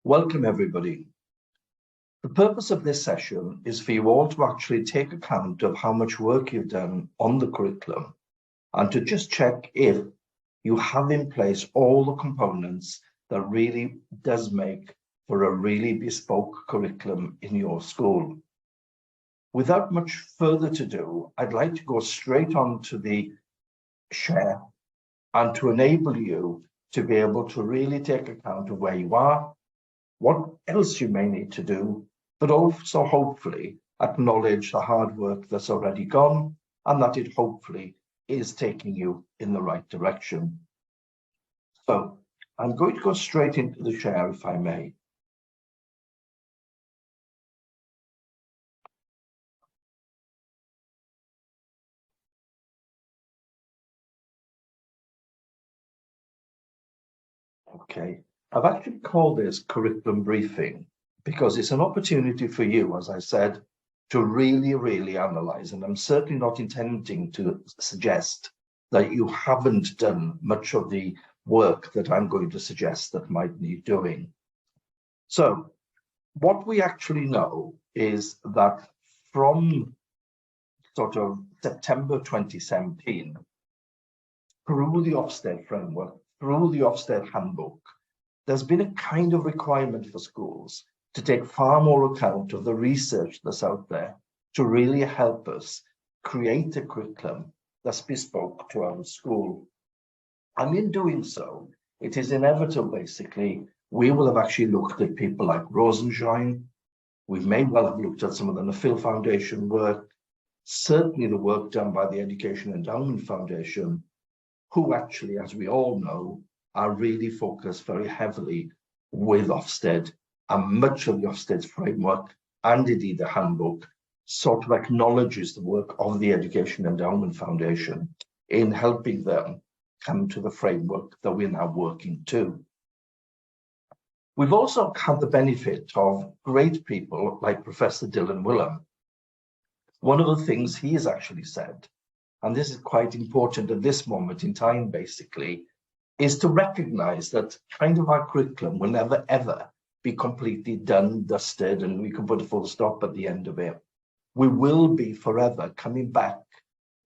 Welcome everybody. The purpose of this session is for you all to actually take account of how much work you've done on the curriculum and to just check if you have in place all the components that really does make for a really bespoke curriculum in your school. Without much further to do, I'd like to go straight on to the share and to enable you to be able to really take account of where you are, what else you may need to do, but also hopefully acknowledge the hard work that's already gone and that it hopefully is taking you in the right direction. So I'm going to go straight into the share if I may. Okay, I've actually called this curriculum briefing because it's an opportunity for you, as I said, to really analyze. And I'm certainly not intending to suggest that you haven't done much of the work that I'm going to suggest that might need doing. So what we actually know is that from sort of September 2017, through the Ofsted framework, through the Ofsted handbook, there's been a kind of requirement for schools to take far more account of the research that's out there to really help us create a curriculum that's bespoke to our school. And in doing so, it is inevitable, basically, we will have actually looked at people like Rosenshine. We may well have looked at some of the Phil Foundation work, certainly the work done by the Education Endowment Foundation, who actually, as we all know, are really focused very heavily with Ofsted, and much of the Ofsted's framework and indeed the handbook sort of acknowledges the work of the Education Endowment Foundation in helping them come to the framework that we're now working to. We've also had the benefit of great people like Professor Dylan Wiliam. One of the things he has actually said, and this is quite important at this moment in time, basically, is to recognize that kind of our curriculum will never, ever be completely done, dusted, and we can put a full stop at the end of it. We will be forever coming back,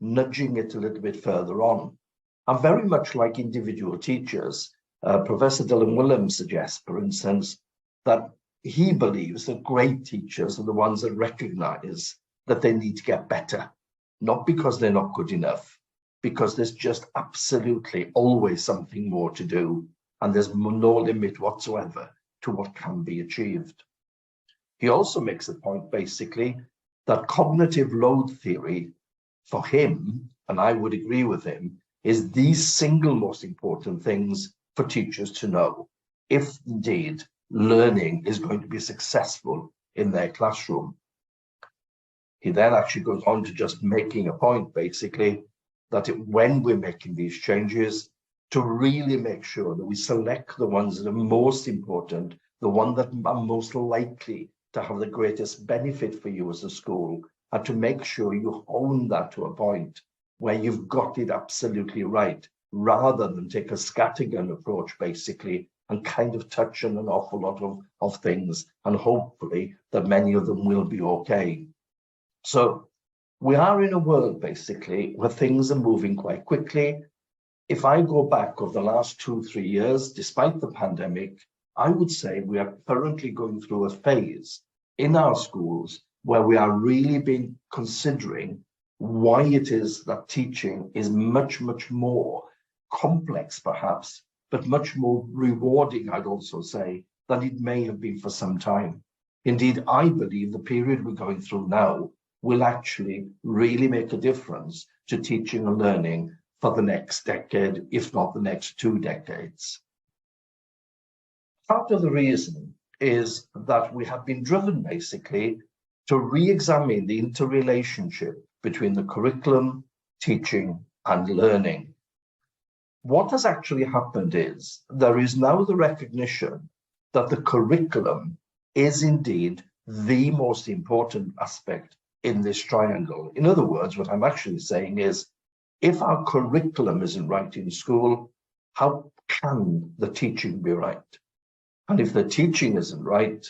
nudging it a little bit further on. And very much like individual teachers, Professor Dylan Wiliam suggests, for instance, that he believes that great teachers are the ones that recognize that they need to get better. Not because they're not good enough, because there's just absolutely always something more to do, and there's no limit whatsoever to what can be achieved. He also makes the point, basically, that cognitive load theory, for him, and I would agree with him, is the single most important things for teachers to know, if indeed learning is going to be successful in their classroom. He then actually goes on to just making a point, basically, that when we're making these changes, to really make sure that we select the ones that are most important, the ones that are most likely to have the greatest benefit for you as a school, and to make sure you hone that to a point where you've got it absolutely right, rather than take a scattergun approach, basically, and kind of touch on an awful lot of things, and hopefully that many of them will be okay. So we are in a world, basically, where things are moving quite quickly. If I go back over the last 2-3 years, despite the pandemic, I would say we are currently going through a phase in our schools where we are really considering why it is that teaching is much more complex, perhaps, but much more rewarding, I'd also say, than it may have been for some time. Indeed, I believe the period we're going through now will actually really make a difference to teaching and learning for the next decade, if not the next 2 decades. Part of the reason is that we have been driven, basically, to re-examine the interrelationship between the curriculum, teaching, and learning. What has actually happened is there is now the recognition that the curriculum is indeed the most important aspect in this triangle. In other words, what I'm actually saying is, if our curriculum isn't right in school, how can the teaching be right? And if the teaching isn't right,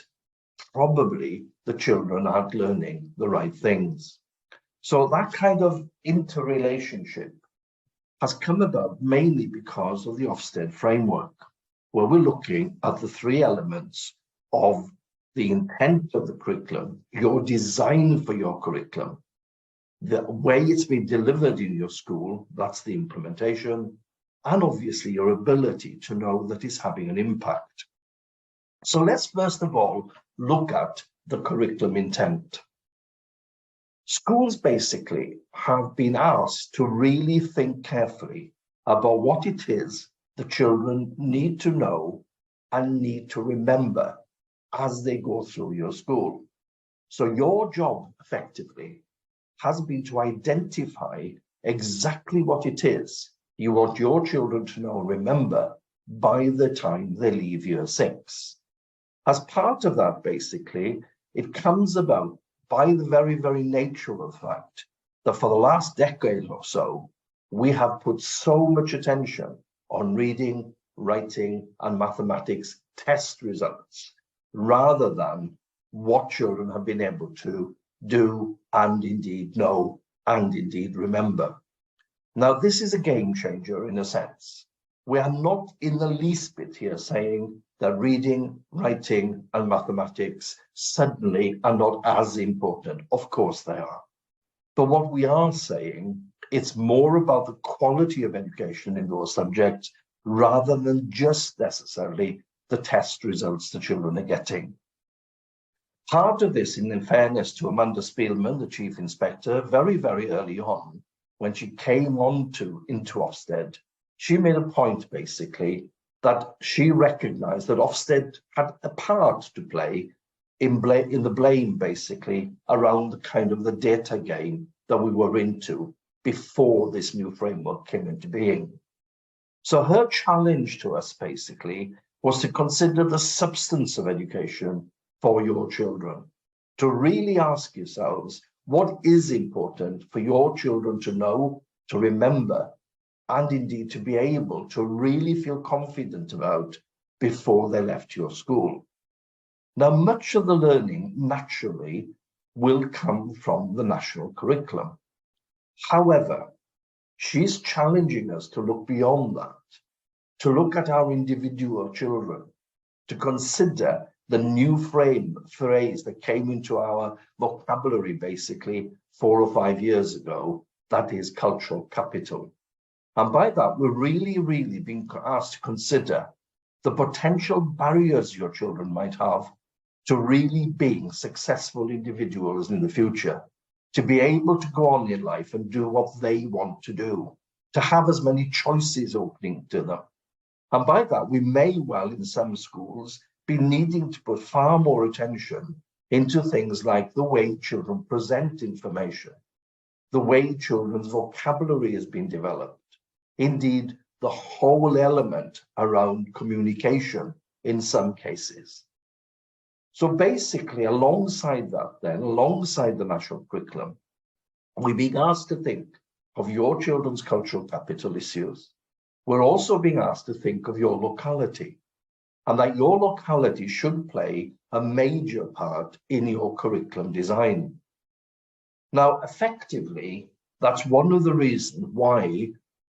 probably the children aren't learning the right things. So that kind of interrelationship has come about mainly because of the Ofsted framework, where we're looking at the three elements of the intent of the curriculum, your design for your curriculum, the way it's been delivered in your school, that's the implementation, and obviously your ability to know that it's having an impact. So let's first of all look at the curriculum intent. Schools basically have been asked to really think carefully about what it is the children need to know and need to remember as they go through your school. So your job effectively has been to identify exactly what it is you want your children to know and remember by the time they leave year 6. As part of that, basically, it comes about by the very, very nature of the fact that for the last decade or so, we have put so much attention on reading, writing, and mathematics test results, rather than what children have been able to do and indeed know and indeed remember. Now, this is a game changer in a sense. We are not in the least bit here saying that reading, writing, and mathematics suddenly are not as important. Of course they are. But what we are saying, it's more about the quality of education in those subjects rather than just necessarily the test results the children are getting. Part of this, in fairness to Amanda Spielman, the Chief Inspector, very, very early on, when she came into Ofsted, she made a point basically that she recognized that Ofsted had a part to play in the blame basically around the kind of the data game that we were into before this new framework came into being. So her challenge to us basically was to consider the substance of education for your children, to really ask yourselves what is important for your children to know, to remember, and indeed to be able to really feel confident about before they left your school. Now, much of the learning naturally will come from the national curriculum. However, she's challenging us to look beyond that, to look at our individual children, to consider the new phrase that came into our vocabulary basically 4 or 5 years ago, that is cultural capital. And by that, we're really, really being asked to consider the potential barriers your children might have to really being successful individuals in the future, to be able to go on in life and do what they want to do, to have as many choices opening to them. And by that, we may well, in some schools, be needing to put far more attention into things like the way children present information, the way children's vocabulary has been developed, indeed, the whole element around communication in some cases. So basically, alongside that then, alongside the national curriculum, we're being asked to think of your children's cultural capital issues. We're also being asked to think of your locality, and that your locality should play a major part in your curriculum design. Now, effectively, that's one of the reasons why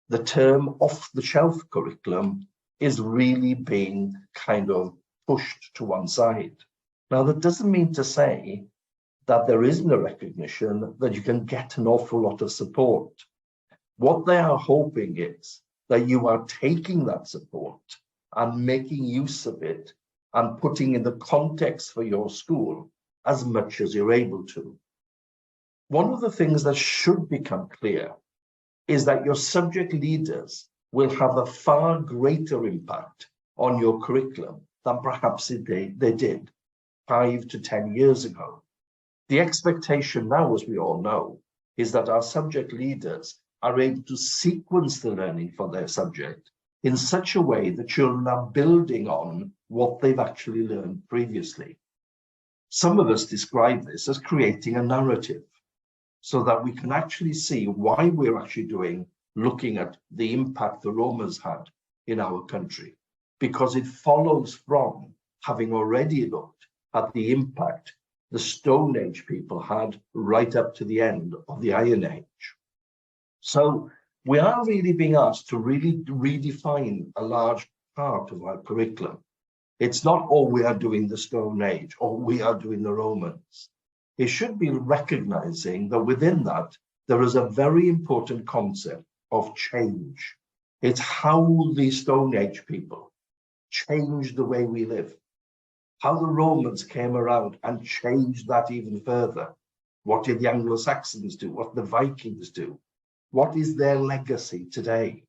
the term off-the-shelf curriculum is really being kind of pushed to one side. Now, that doesn't mean to say that there isn't a recognition that you can get an awful lot of support. What they are hoping is that you are taking that support and making use of it and putting in the context for your school as much as you're able to. One of the things that should become clear is that your subject leaders will have a far greater impact on your curriculum than perhaps they did 5 to 10 years ago. The expectation now, as we all know, is that our subject leaders are able to sequence the learning for their subject in such a way that children are building on what they've actually learned previously. Some of us describe this as creating a narrative so that we can actually see why we're actually looking at the impact the Roma's had in our country, because it follows from having already looked at the impact the Stone Age people had right up to the end of the Iron Age. So we are really being asked to really redefine a large part of our curriculum. It's not, oh, we are doing the Stone Age, or we are doing the Romans. It should be recognizing that within that, there is a very important concept of change. It's how the Stone Age people changed the way we live, how the Romans came around and changed that even further. What did the Anglo-Saxons do? What did the Vikings do? What is their legacy today?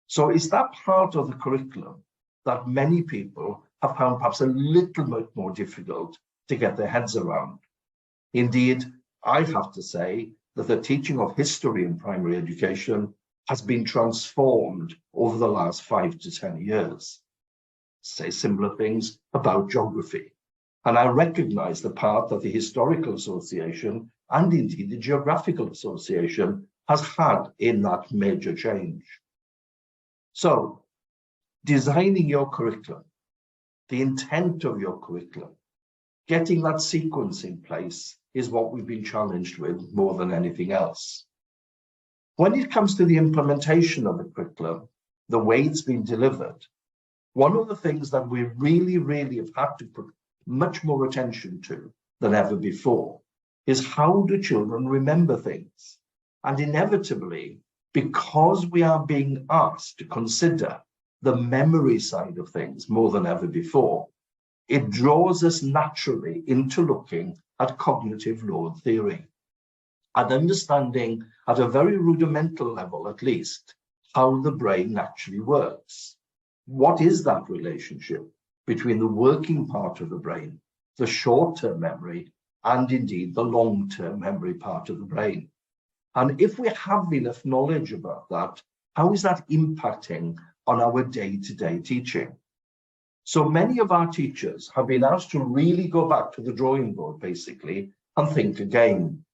So it's that part of the curriculum that many people have found perhaps a little bit more difficult to get their heads around. Indeed, I have to say that the teaching of history in primary education has been transformed over the last 5 to 10 years. Say similar things about geography. And I recognize the part that the Historical Association and indeed the Geographical Association has had in that major change. So, designing your curriculum, the intent of your curriculum, getting that sequence in place is what we've been challenged with more than anything else. When it comes to the implementation of the curriculum, the way it's been delivered, one of the things that we really have had to put much more attention to than ever before is how do children remember things? And inevitably, because we are being asked to consider the memory side of things more than ever before, it draws us naturally into looking at cognitive load theory and understanding at a very rudimental level, at least, how the brain actually works. What is that relationship between the working part of the brain, the short-term memory, and indeed the long-term memory part of the brain? And if we have enough knowledge about that, how is that impacting on our day-to-day teaching? So many of our teachers have been asked to really go back to the drawing board, basically, and think again.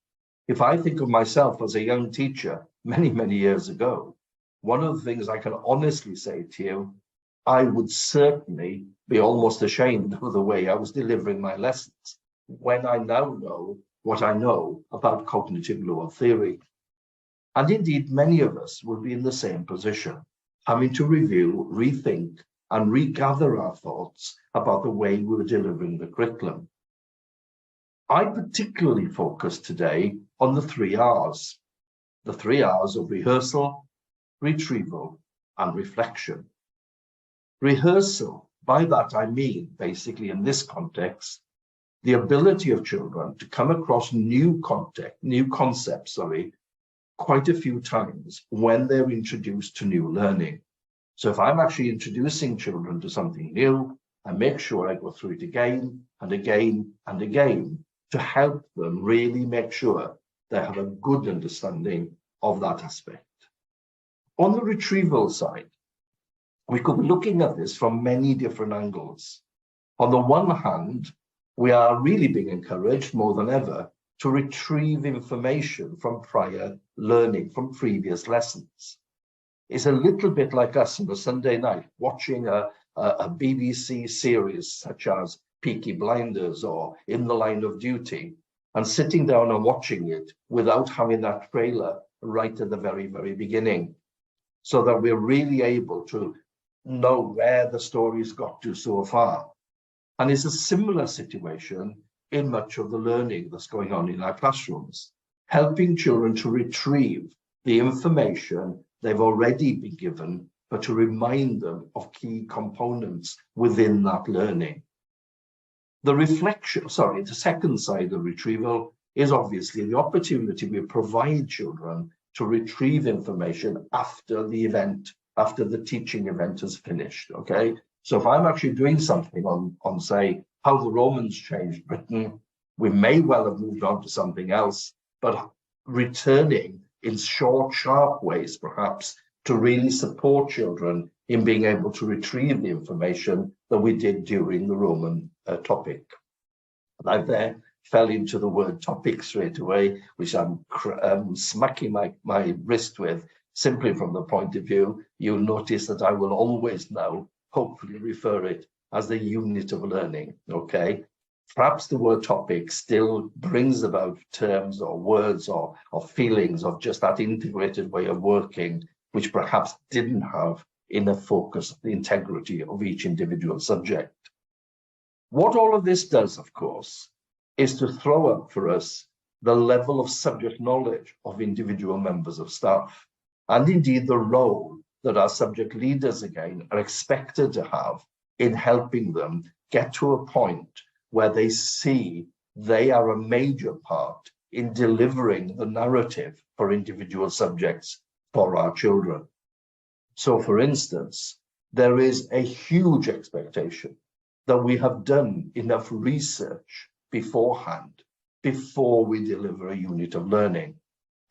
If I think of myself as a young teacher many years ago, one of the things I can honestly say to you, I would certainly be almost ashamed of the way I was delivering my lessons when I now know what I know about cognitive load theory. And indeed, many of us will be in the same position, having to review, rethink, and regather our thoughts about the way we were delivering the curriculum. I particularly focus today on the 3 R's. The 3 R's of rehearsal, retrieval, and reflection. Rehearsal, by that I mean, basically in this context, the ability of children to come across new concepts, quite a few times when they're introduced to new learning. So if I'm actually introducing children to something new, I make sure I go through it again and again and again to help them really make sure they have a good understanding of that aspect. On the retrieval side, we could be looking at this from many different angles. On the one hand, we are really being encouraged more than ever to retrieve information from prior learning, from previous lessons. It's a little bit like us on a Sunday night watching a BBC series such as Peaky Blinders or In the Line of Duty, and sitting down and watching it without having that trailer right at the very beginning, so that we're really able to know where the story's got to so far. And it's a similar situation in much of the learning that's going on in our classrooms, helping children to retrieve the information they've already been given, but to remind them of key components within that learning. The second side of retrieval is obviously the opportunity we provide children to retrieve information after the event, after the teaching event has finished, okay? So if I'm actually doing something on say, how the Romans changed Britain, we may well have moved on to something else, but returning in short, sharp ways, perhaps, to really support children in being able to retrieve the information that we did during the Roman topic. And I there fell into the word topic straight away, which I'm smacking my wrist with, simply from the point of view, you'll notice that I will always now hopefully refer it as the unit of learning, okay? Perhaps the word topic still brings about terms or words or feelings of just that integrated way of working, which perhaps didn't have enough focus, the integrity of each individual subject. What all of this does, of course, is to throw up for us the level of subject knowledge of individual members of staff, and indeed the role that our subject leaders, again, are expected to have in helping them get to a point where they see they are a major part in delivering the narrative for individual subjects for our children. So, for instance, there is a huge expectation that we have done enough research beforehand before we deliver a unit of learning.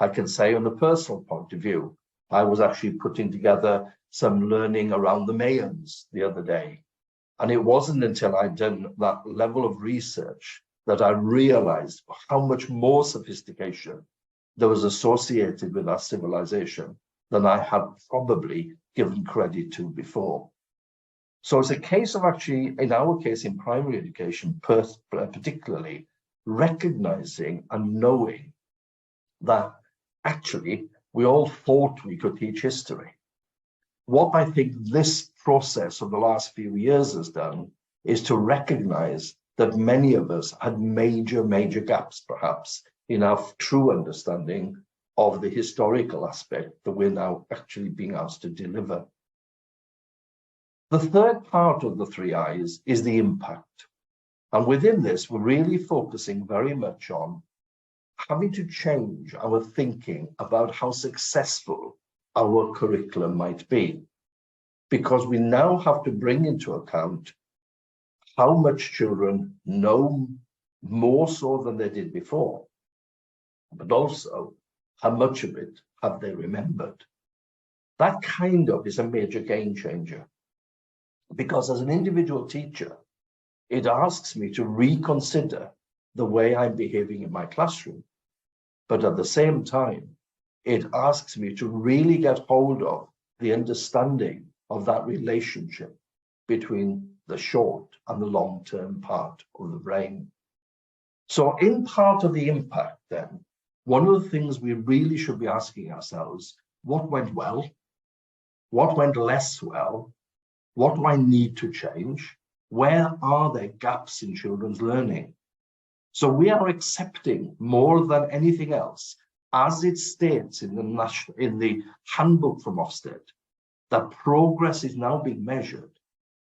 I can say on a personal point of view, I was actually putting together some learning around the Mayans the other day. And it wasn't until I'd done that level of research that I realized how much more sophistication there was associated with our civilization than I had probably given credit to before. So it's a case of actually, in our case, in primary education, particularly recognizing and knowing that actually we all thought we could teach history. What I think this process of the last few years has done is to recognize that many of us had major gaps, perhaps, in our true understanding of the historical aspect that we're now actually being asked to deliver. The third part of the 3 I's is the impact. And within this, we're really focusing very much on having to change our thinking about how successful our curriculum might be, because we now have to bring into account how much children know more so than they did before, but also how much of it have they remembered. That kind of is a major game changer, because as an individual teacher, it asks me to reconsider the way I'm behaving in my classroom. But at the same time, it asks me to really get hold of the understanding of that relationship between the short and the long-term part of the brain. So in part of the impact then, one of the things we really should be asking ourselves, what went well? What went less well? What do I need to change? Where are there gaps in children's learning? So we are accepting more than anything else, as it states in the handbook from Ofsted, that progress is now being measured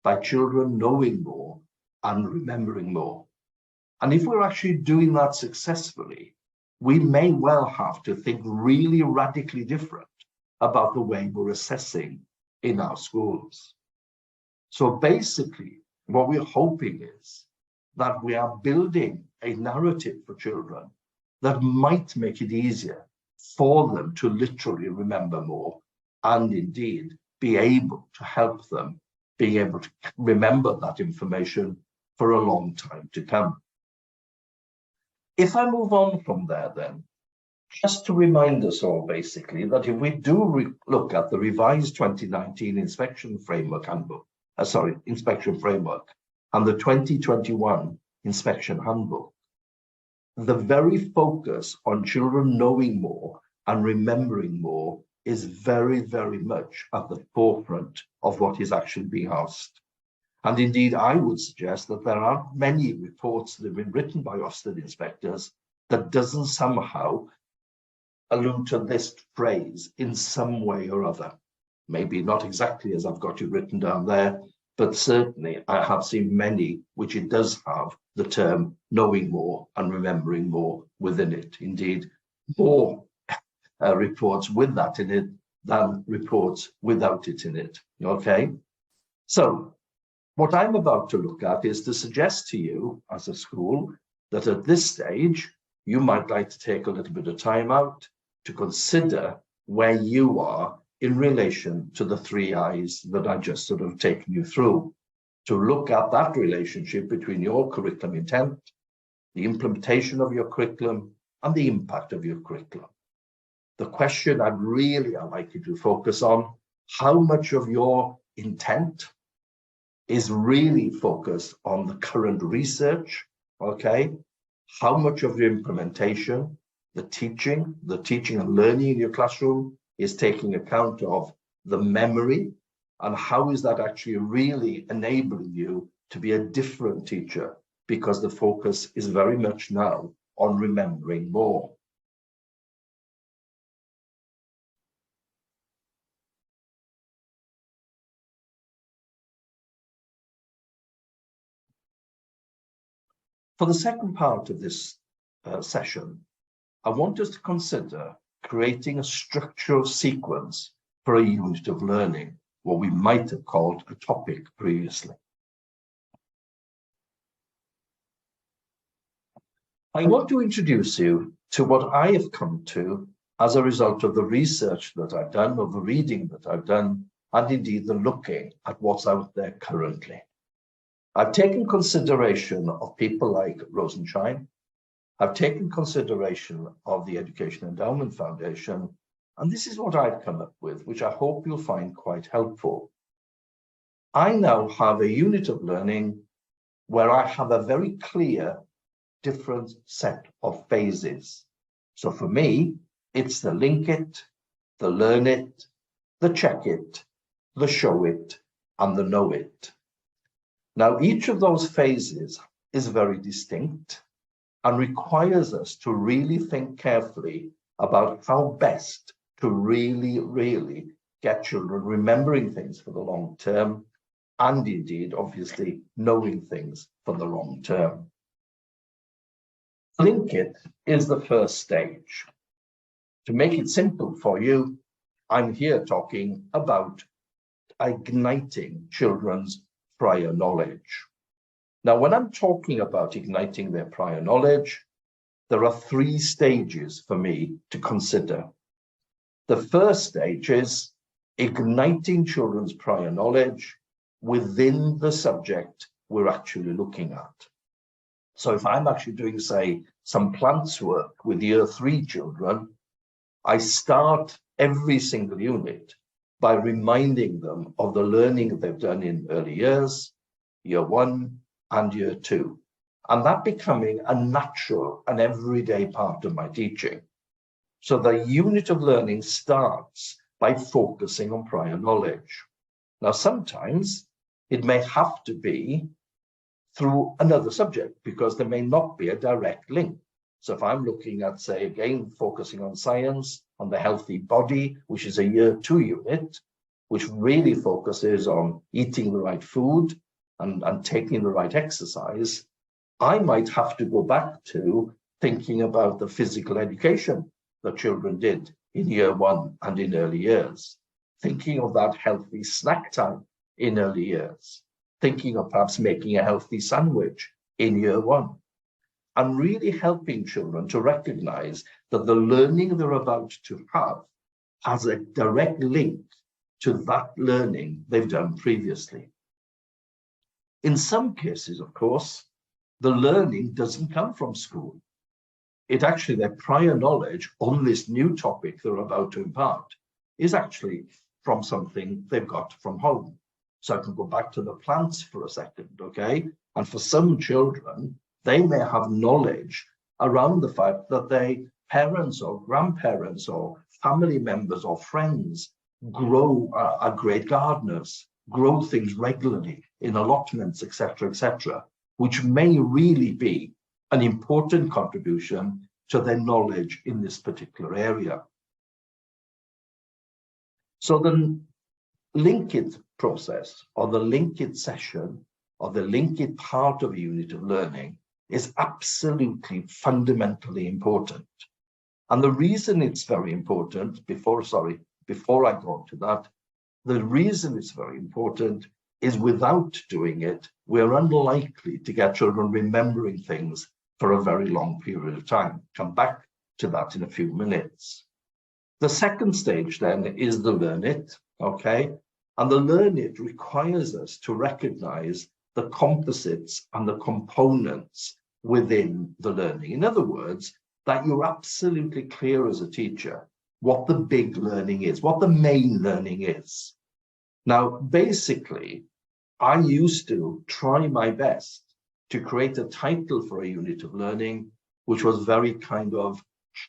by children knowing more and remembering more. And if we're actually doing that successfully, we may well have to think really radically different about the way we're assessing in our schools. So basically, what we're hoping is that we are building a narrative for children that might make it easier for them to literally remember more, and indeed be able to help them being able to remember that information for a long time to come. If I move on from there then, just to remind us all basically that if we do look at the revised 2019 inspection framework handbook, inspection framework, and the 2021 inspection handbook, the very focus on children knowing more and remembering more is very, very much at the forefront of what is actually being asked. And indeed, I would suggest that there aren't many reports that have been written by Ofsted inspectors that doesn't somehow allude to this phrase in some way or other. Maybe not exactly as I've got it written down there, but certainly I have seen many which it does have the term knowing more and remembering more within it. Indeed, more reports with that in it than reports without it in it, okay? So what I'm about to look at is to suggest to you as a school that at this stage, you might like to take a little bit of time out to consider where you are in relation to the 3 I's that I've just sort of taken you through, to look at that relationship between your curriculum intent, the implementation of your curriculum, and the impact of your curriculum. The question I'd like you to focus on, how much of your intent is really focused on the current research, okay? How much of your implementation, the teaching and learning in your classroom is taking account of the memory, and how is that actually really enabling you to be a different teacher, because the focus is very much now on remembering more. For the second part of this session, I want us to consider creating a structural sequence for a unit of learning, what we might have called a topic previously. I want to introduce you to what I have come to as a result of the research that I've done, of the reading that I've done, and indeed the looking at what's out there currently. I've taken consideration of people like Rosenshine. I've taken consideration of the Education Endowment Foundation, and this is what I've come up with, which I hope you'll find quite helpful. I now have a unit of learning where I have a very clear different set of phases. So for me, it's the link it, the learn it, the check it, the show it, and the know it. Now, each of those phases is very distinct and requires us to really think carefully about how best to really get children remembering things for the long term, and indeed, obviously, knowing things for the long term. Link it is the first stage. To make it simple for you, I'm here talking about igniting children's prior knowledge. Now, when I'm talking about igniting their prior knowledge, there are three stages for me to consider. The first stage is igniting children's prior knowledge within the subject we're actually looking at. So if I'm actually doing, say, some plants work with year 3 children, I start every single unit by reminding them of the learning they've done in early years, year 1 and year 2, and that becoming a natural and everyday part of my teaching. So the unit of learning starts by focusing on prior knowledge. Now, sometimes it may have to be through another subject because there may not be a direct link. So if I'm looking at, say, again, focusing on science, on the healthy body, which is a year 2 unit, which really focuses on eating the right food and taking the right exercise, I might have to go back to thinking about the physical education that children did in year 1 and in early years, thinking of that healthy snack time in early years, thinking of perhaps making a healthy sandwich in year 1, and really helping children to recognize that the learning they're about to have has a direct link to that learning they've done previously. In some cases, of course, the learning doesn't come from school. It actually, their prior knowledge on this new topic they're about to impart is actually from something they've got from home. So I can go back to the plants for a second, okay? And for some children, they may have knowledge around the fact that their parents or grandparents or family members or friends are great gardeners, grow things regularly in allotments, etc., which may really be an important contribution to their knowledge in this particular area. So the link it process, or the link it session, or the link it part of a unit of learning is absolutely fundamentally important. And the reason it's very important, before I go on to that, the reason it's very important is without doing it, we're unlikely to get children remembering things for a very long period of time. Come back to that in a few minutes. The second stage then is the learn it, okay? And the learn it requires us to recognize the composites and the components within the learning. In other words, that you're absolutely clear as a teacher what the big learning is, what the main learning is. Now, basically, I used to try my best to create a title for a unit of learning which was very kind of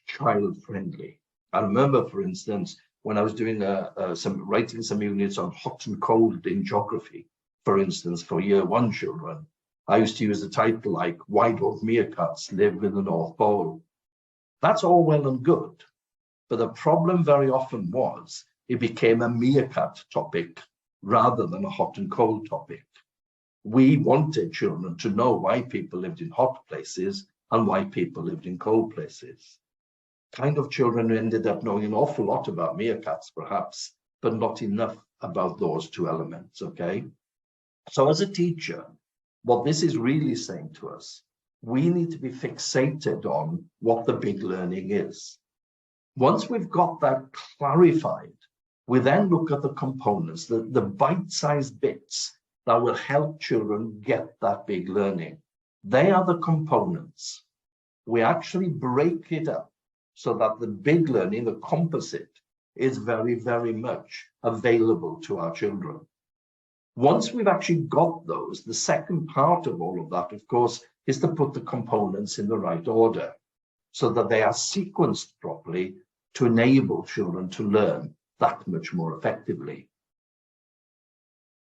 child friendly. I remember, for instance, when I was doing writing some units on hot and cold in geography, for instance, for year 1 children, I used to use a title like "Why Don't Meerkats Live in the North Pole?" That's all well and good, but the problem very often was it became a meerkat topic rather than a hot and cold topic. We wanted children to know why people lived in hot places and why people lived in cold places. Kind of children ended up knowing an awful lot about meerkats, perhaps, but not enough about those 2 elements, okay? So as a teacher, what this is really saying to us, we need to be fixated on what the big learning is. Once we've got that clarified, we then look at the components, the bite-sized bits that will help children get that big learning. They are the components. We actually break it up so that the big learning, the composite, is very, very much available to our children. Once we've actually got those, the second part of all of that, of course, is to put the components in the right order so that they are sequenced properly to enable children to learn that much more effectively.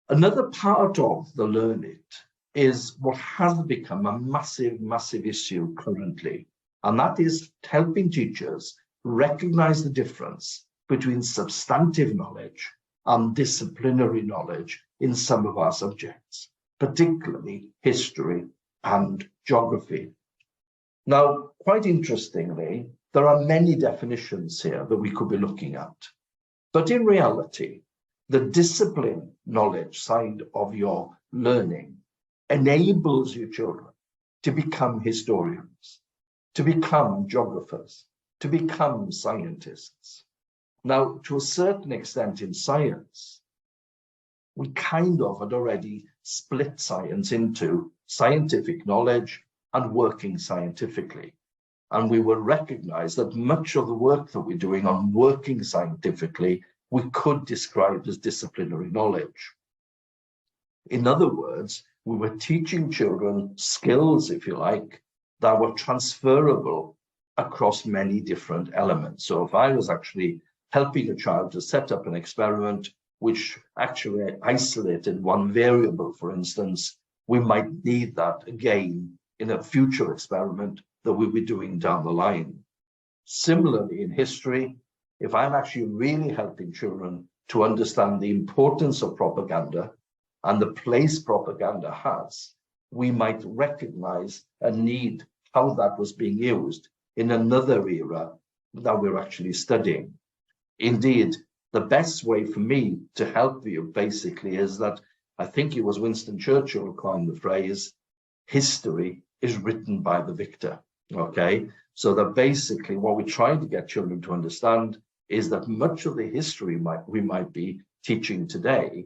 Another part of the Learn It is what has become a massive, massive issue currently, and that is helping teachers recognize the difference between substantive knowledge and disciplinary knowledge in some of our subjects, particularly history and geography. Now, quite interestingly, there are many definitions here that we could be looking at, but in reality, the discipline knowledge side of your learning enables your children to become historians, to become geographers, to become scientists. Now, to a certain extent in science, we kind of had already split science into scientific knowledge and working scientifically. And we will recognize that much of the work that we're doing on working scientifically, we could describe as disciplinary knowledge. In other words, we were teaching children skills, if you like, that were transferable across many different elements. So if I was actually helping a child to set up an experiment which actually isolated one variable, for instance, we might need that again in a future experiment that we'll be doing down the line. Similarly, in history, if I'm actually really helping children to understand the importance of propaganda and the place propaganda has, we might recognize a need how that was being used in another era that we're actually studying. Indeed, the best way for me to help you basically is that I think it was Winston Churchill who coined the phrase, history is written by the victor, okay? So that basically what we're trying to get children to understand is that much of the history we might be teaching today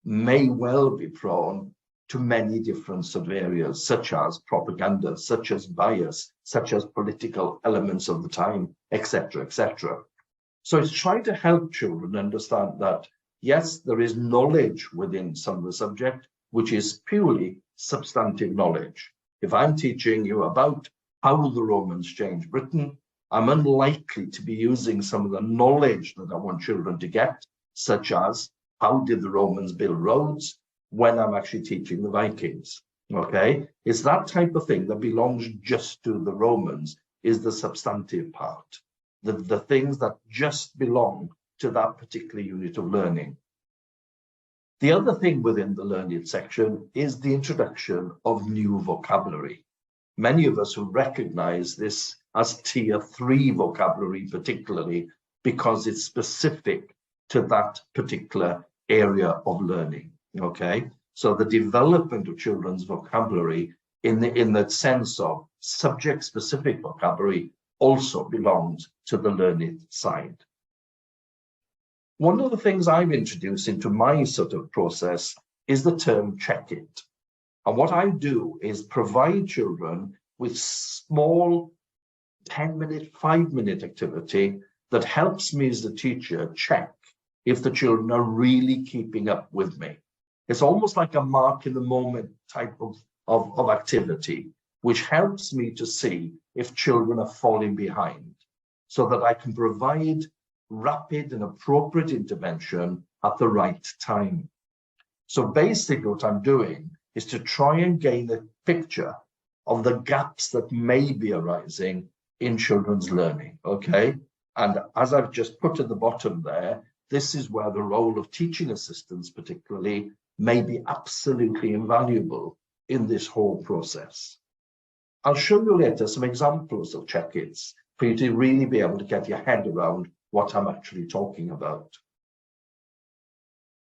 may well be prone to many different sub-areas, such as propaganda, such as bias, such as political elements of the time, etc., etc. So it's trying to help children understand that, yes, there is knowledge within some of the subject, which is purely substantive knowledge. If I'm teaching you about how the Romans changed Britain, I'm unlikely to be using some of the knowledge that I want children to get, such as how did the Romans build roads, when I'm actually teaching the Vikings, okay? It's that type of thing that belongs just to the Romans, is the substantive part, the things that just belong to that particular unit of learning. The other thing within the Learn It section is the introduction of new vocabulary. Many of us will recognize this as tier 3 vocabulary, particularly because it's specific to that particular area of learning, okay? So the development of children's vocabulary in the sense of subject-specific vocabulary also belongs to the Learn It side. One of the things I've introduced into my sort of process is the term check it. And what I do is provide children with small 10-minute, 5-minute activity that helps me as the teacher check if the children are really keeping up with me. It's almost like a mark in the moment type of activity, which helps me to see if children are falling behind, so that I can provide rapid and appropriate intervention at the right time. So basically what I'm doing is to try and gain a picture of the gaps that may be arising in children's learning, okay? And as I've just put at the bottom there, this is where the role of teaching assistants particularly may be absolutely invaluable in this whole process. I'll show you later some examples of check-ins for you to really be able to get your head around what I'm actually talking about.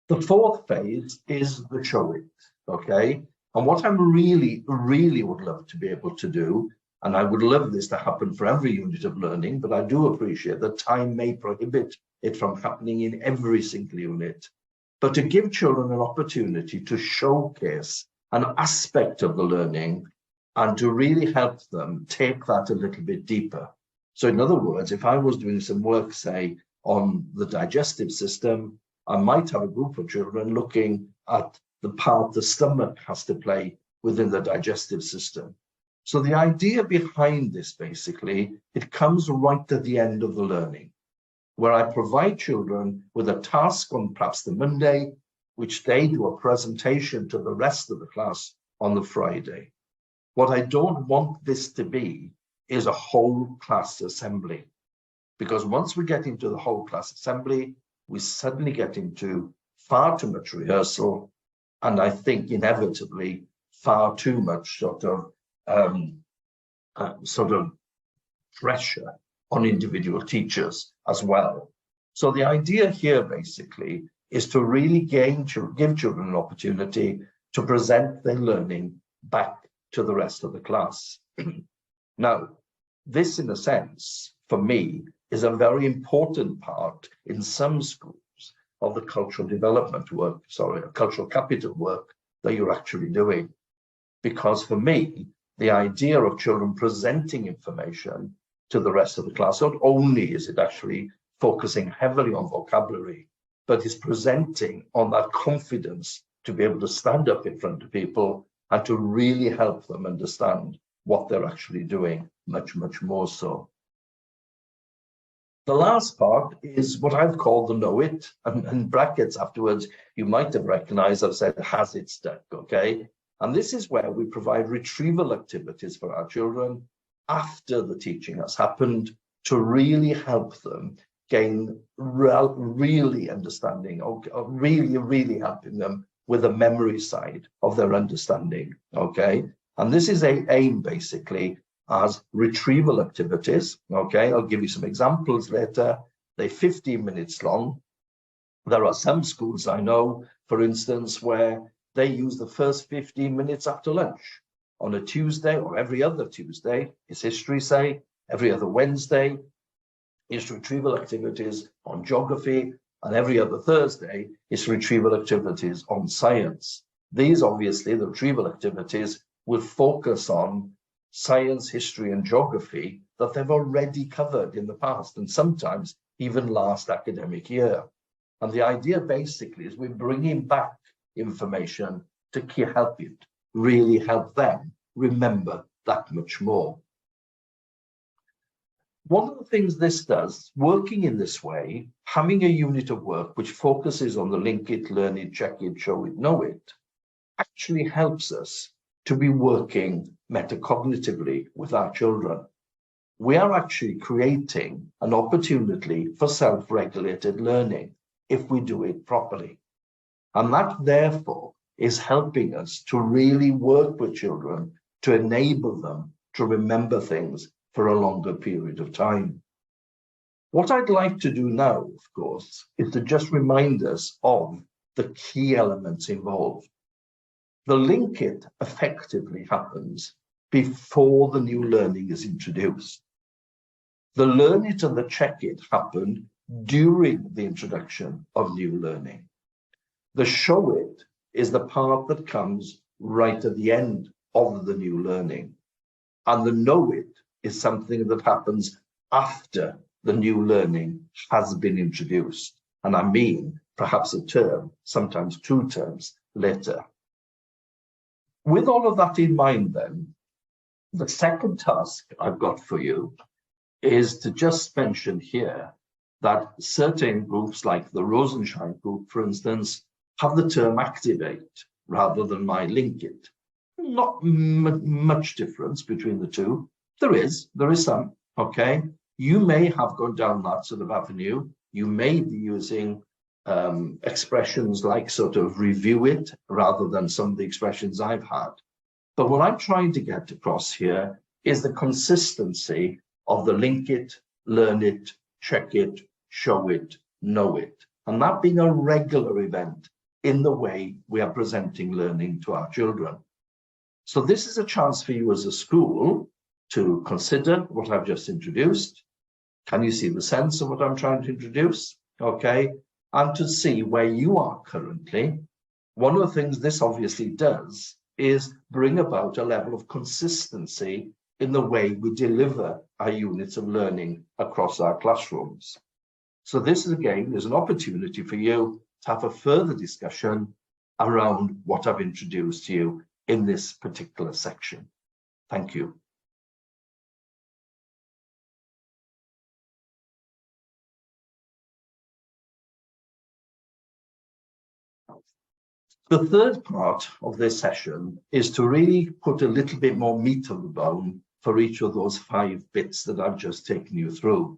The fourth phase is the show it, okay? And what I'm really would love to be able to do, and I would love this to happen for every unit of learning, but I do appreciate that time may prohibit it from happening in every single unit, but to give children an opportunity to showcase an aspect of the learning and to really help them take that a little bit deeper. So in other words, if I was doing some work, say, on the digestive system, I might have a group of children looking at the part the stomach has to play within the digestive system. So the idea behind this, basically, it comes right at the end of the learning, where I provide children with a task on perhaps the Monday, which they do a presentation to the rest of the class on the Friday. What I don't want this to be is a whole class assembly, because once we get into the whole class assembly, we suddenly get into far too much rehearsal, and I think inevitably far too much sort of pressure on individual teachers as well. So the idea here basically is to really give children an opportunity to present their learning back to the rest of the class. Now, this in a sense, for me, is a very important part in some schools of the cultural development work, cultural capital work that you're actually doing. Because for me, the idea of children presenting information to the rest of the class, not only is it actually focusing heavily on vocabulary, but is presenting on that confidence to be able to stand up in front of people and to really help them understand what they're actually doing, much more so. The last part is what I've called the know it, and in brackets afterwards, you might have recognized I've said has it stuck, okay? And this is where we provide retrieval activities for our children after the teaching has happened to really help them gain really understanding, or really helping them with the memory side of their understanding, okay? And this is aimed basically as retrieval activities, okay? I'll give you some examples later. They're 15 minutes long. There are some schools I know, for instance, where they use the first 15 minutes after lunch on a Tuesday, or every other Tuesday is history, say, every other Wednesday is retrieval activities on geography, and every other Thursday is retrieval activities on science. These, obviously, the retrieval activities will focus on science, history, and geography that they've already covered in the past, and sometimes even last academic year. And the idea basically is we're bringing back information to help it, really help them remember that much more. One of the things this does, working in this way, having a unit of work which focuses on the link it, learn it, check it, show it, know it, actually helps us to be working metacognitively with our children. We are actually creating an opportunity for self-regulated learning if we do it properly. And that, therefore, is helping us to really work with children to enable them to remember things for a longer period of time. What I'd like to do now, of course, is to just remind us of the key elements involved. The link it effectively happens before the new learning is introduced. The learn it and the check it happen during the introduction of new learning. The show it is the part that comes right at the end of the new learning. And the know it is something that happens after the new learning has been introduced. And I mean perhaps a term, sometimes 2 terms later. With all of that in mind then, the second task I've got for you is to just mention here that certain groups like the Rosensheim group, for instance, have the term activate rather than my link it. Not much difference between the two. There is some, okay? You may have gone down that sort of avenue. You may be using expressions like sort of review it rather than some of the expressions I've had. But what I'm trying to get across here is the consistency of the link it, learn it, check it, show it, know it, and that being a regular event in the way we are presenting learning to our children. So this is a chance for you as a school to consider what I've just introduced. Can you see the sense of what I'm trying to introduce? Okay, and to see where you are currently. One of the things this obviously does is bring about a level of consistency in the way we deliver our units of learning across our classrooms. So this is, again, is an opportunity for you to have a further discussion around what I've introduced to you in this particular section. Thank you. The third part of this session is to really put a little bit more meat on the bone for each of those 5 bits that I've just taken you through.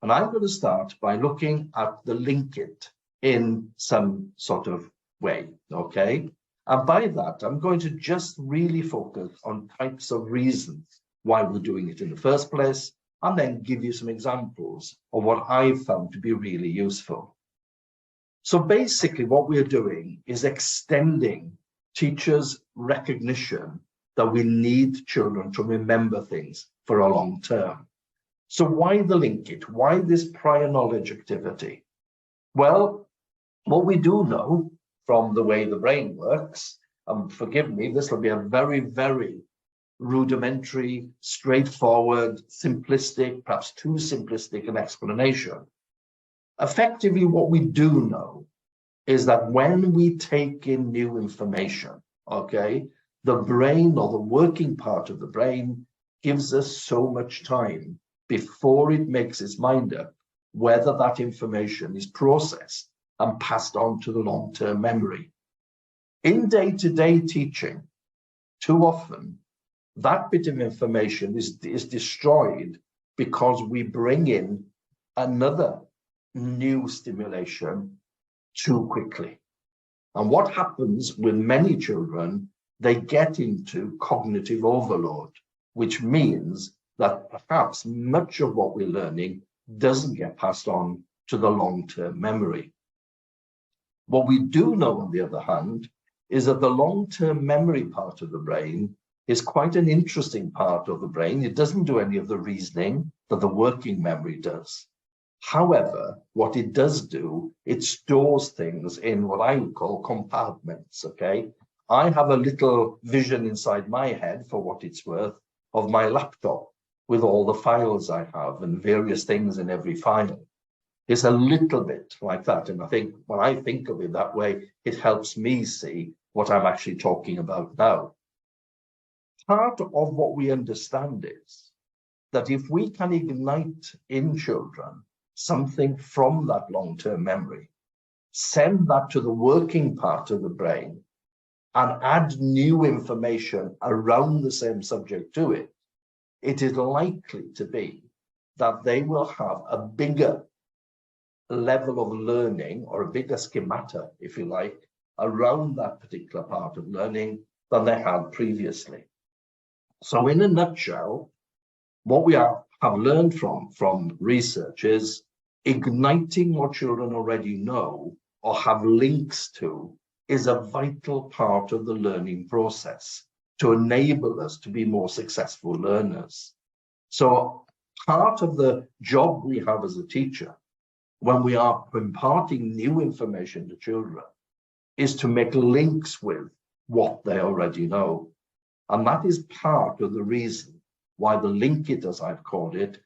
And I'm going to start by looking at the link it in some sort of way, okay? And by that, I'm going to just really focus on types of reasons why we're doing it in the first place, and then give you some examples of what I've found to be really useful. So basically what we're doing is extending teachers' recognition that we need children to remember things for a long term. So why the link it? Why this prior knowledge activity? Well, what we do know from the way the brain works, and forgive me, this will be a very, very rudimentary, straightforward, simplistic, perhaps too simplistic an explanation. Effectively, what we do know is that when we take in new information, okay, the brain, or the working part of the brain, gives us so much time before it makes its mind up whether that information is processed and passed on to the long-term memory. In day-to-day teaching, too often, that bit of information is destroyed because we bring in another new stimulation too quickly. And what happens with many children, they get into cognitive overload, which means that perhaps much of what we're learning doesn't get passed on to the long-term memory. What we do know, on the other hand, is that the long-term memory part of the brain is quite an interesting part of the brain. It doesn't do any of the reasoning that the working memory does. However, what it does do, it stores things in what I would call compartments, okay? I have a little vision inside my head, for what it's worth, of my laptop with all the files I have and various things in every file. It's a little bit like that. And I think when I think of it that way, it helps me see what I'm actually talking about now. Part of what we understand is that if we can ignite in children something from that long-term memory, send that to the working part of the brain, and add new information around the same subject to it, it is likely to be that they will have a bigger level of learning, or a bigger schemata, if you like, around that particular part of learning than they had previously. So in a nutshell, what we have learned from research is igniting what children already know or have links to is a vital part of the learning process to enable us to be more successful learners. So part of the job we have as a teacher when we are imparting new information to children is to make links with what they already know. And that is part of the reason why the link it, as I've called it,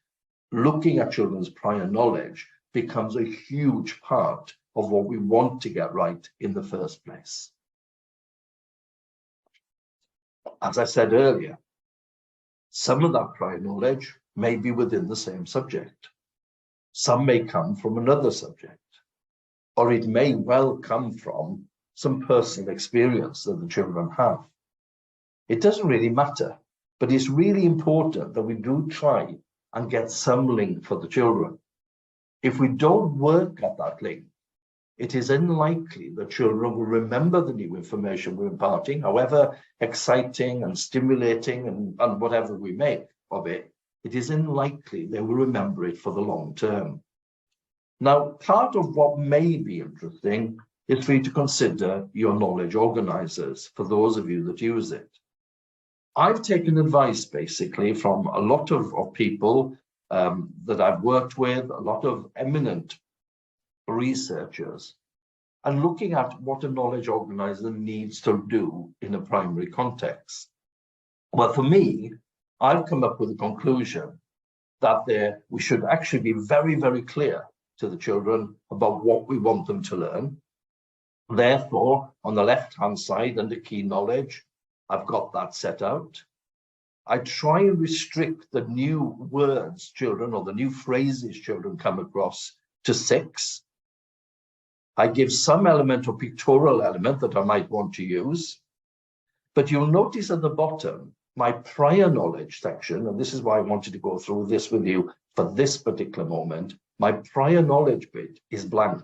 looking at children's prior knowledge becomes a huge part of what we want to get right in the first place. As I said earlier, some of that prior knowledge may be within the same subject. Some may come from another subject, or it may well come from some personal experience that the children have. It doesn't really matter, but it's really important that we do try and get some link for the children. If we don't work at that link, it is unlikely that children will remember the new information we're imparting, however exciting and stimulating and whatever we make of it. It is unlikely they will remember it for the long term. Now, part of what may be interesting is for you to consider your knowledge organizers, for those of you that use it. I've taken advice basically from a lot of people that I've worked with, a lot of eminent researchers, and looking at what a knowledge organizer needs to do in a primary context. Well, for me, I've come up with a conclusion that we should actually be very, very clear to the children about what we want them to learn. Therefore, on the left-hand side under key knowledge, I've got that set out. I try and restrict the new words children or the new phrases children come across to 6. I give some element or pictorial element that I might want to use. But you'll notice at the bottom, my prior knowledge section, and this is why I wanted to go through this with you for this particular moment, my prior knowledge bit is blank.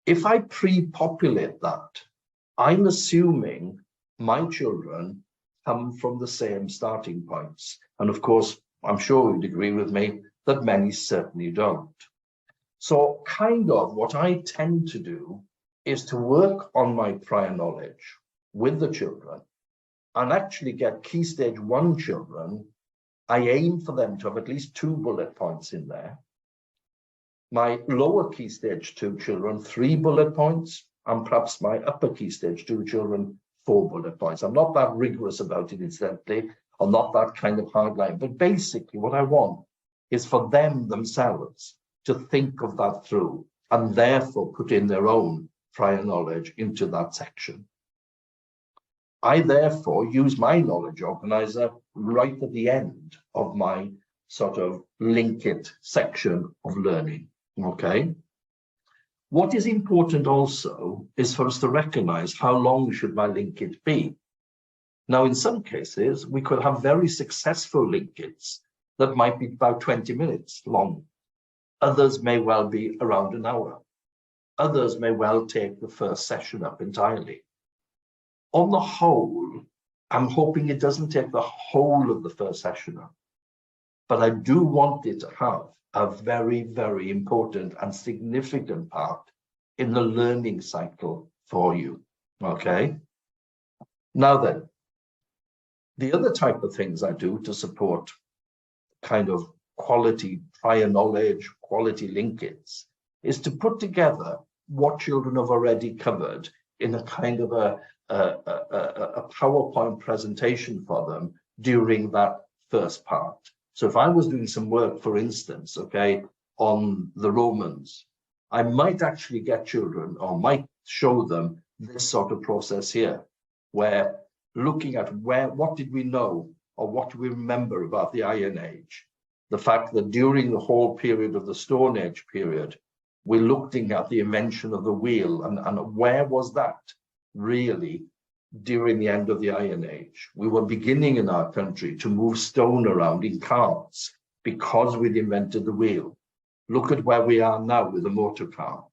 If I pre-populate that, I'm assuming my children come from the same starting points. And of course, I'm sure you'd agree with me that many certainly don't. So kind of what I tend to do is to work on my prior knowledge with the children and actually get Key Stage 1 children. I aim for them to have at least 2 bullet points in there. My lower Key Stage 2 children, 3 bullet points, and perhaps my upper Key Stage 2 children, 4 bullet points. I'm not that rigorous about it, incidentally. I'm not that kind of hard line. But basically what I want is for them themselves to think of that through and therefore put in their own prior knowledge into that section. I therefore use my knowledge organizer right at the end of my sort of link it section of learning, okay? What is important also is for us to recognize how long should my link it be. Now, in some cases, we could have very successful link its that might be about 20 minutes long. Others may well be around an hour. Others may well take the first session up entirely. On the whole, I'm hoping it doesn't take the whole of the first session up, but I do want it to have a very, very important and significant part in the learning cycle for you, okay? Now then, the other type of things I do to support kind of quality prior knowledge, quality linkage, is to put together what children have already covered in a kind of a PowerPoint presentation for them during that first part. So if I was doing some work, for instance, okay, on the Romans, I might actually get children or might show them this sort of process here, where looking at what did we know or what do we remember about the Iron Age? The fact that during the whole period of the Stone Age period, we're looking at the invention of the wheel and where was that really during the end of the Iron Age? We were beginning in our country to move stone around in carts because we'd invented the wheel. Look at where we are now with the motor car.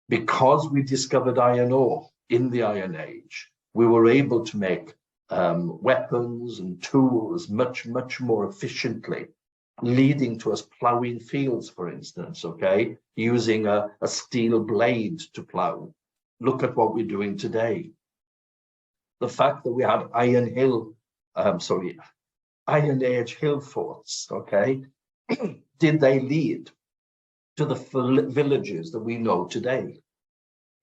Because we discovered iron ore in the Iron Age, we were able to make weapons and tools much, much more efficiently, leading to us plowing fields, for instance, okay, using a steel blade to plow. Look at what we're doing today. The fact that we had Iron Age hill forts, okay, did they lead to the villages that we know today?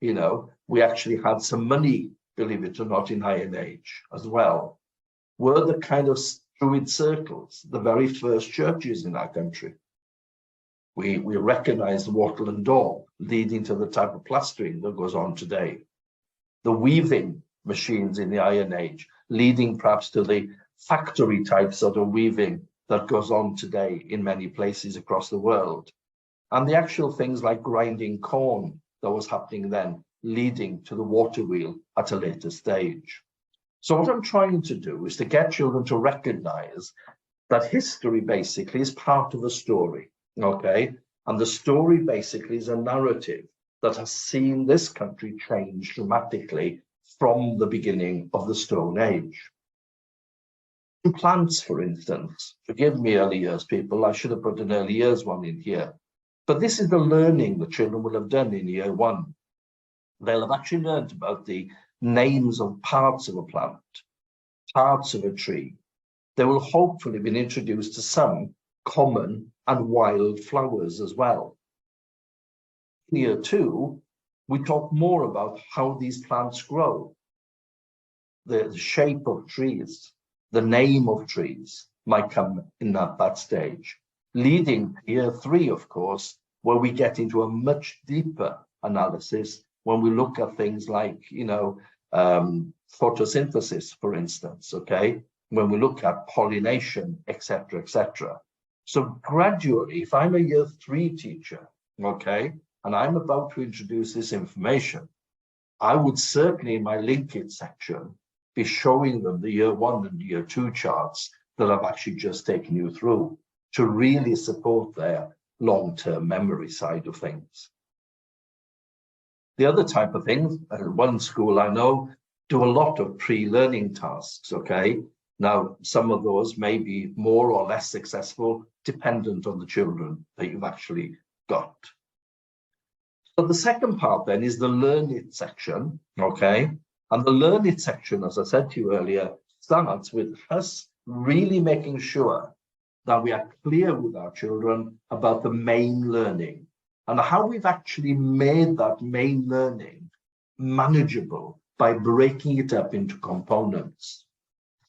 You know, we actually had some money, believe it or not, in Iron Age as well. Were the kind of Druid circles the very first churches in our country? We recognize the wattle and daub, leading to the type of plastering that goes on today. The weaving machines in the Iron Age leading perhaps to the factory type sort of weaving that goes on today in many places across the world. And the actual things like grinding corn that was happening then, leading to the water wheel at a later stage. So what I'm trying to do is to get children to recognize that history basically is part of a story, okay? And the story basically is a narrative that has seen this country change dramatically from the beginning of the Stone Age. In plants, for instance, forgive me early years people, I should have put an early years one in here, but this is the learning that children will have done in year one. They'll have actually learned about the names of parts of a plant, parts of a tree. They will hopefully have been introduced to some common and wild flowers as well. In year two, we talk more about how these plants grow, the shape of trees, the name of trees might come in that stage. Leading to year three, of course, where we get into a much deeper analysis when we look at things like, photosynthesis, for instance, okay? When we look at pollination, etc., etc. So gradually, if I'm a year three teacher, okay, and I'm about to introduce this information, I would certainly in my link it section be showing them the year one and year two charts that I've actually just taken you through to really support their long-term memory side of things. The other type of thing, one school I know do a lot of pre-learning tasks, okay? Now, some of those may be more or less successful, dependent on the children that you've actually got. So the second part then is the Learn It section, okay? And the Learn It section, as I said to you earlier, starts with us really making sure that we are clear with our children about the main learning and how we've actually made that main learning manageable by breaking it up into components.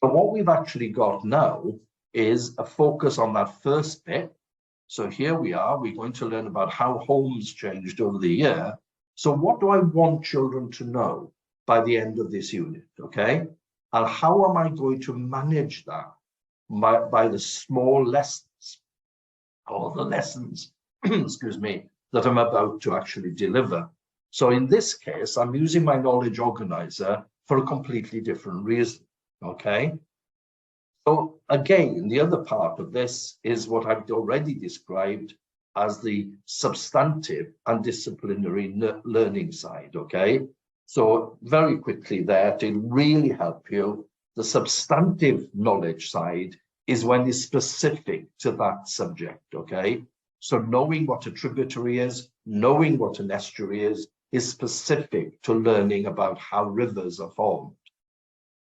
So what we've actually got now is a focus on that first bit. So here we are, we're going to learn about how homes changed over the year. So what do I want children to know by the end of this unit, okay? And how am I going to manage that by the small lessons or the lessons, excuse me, that I'm about to actually deliver. So in this case, I'm using my knowledge organizer for a completely different reason, okay? So again, the other part of this is what I've already described as the substantive and disciplinary learning side, okay? So very quickly there, to really help you, the substantive knowledge side is when it's specific to that subject, okay? So knowing what a tributary is, knowing what an estuary is specific to learning about how rivers are formed.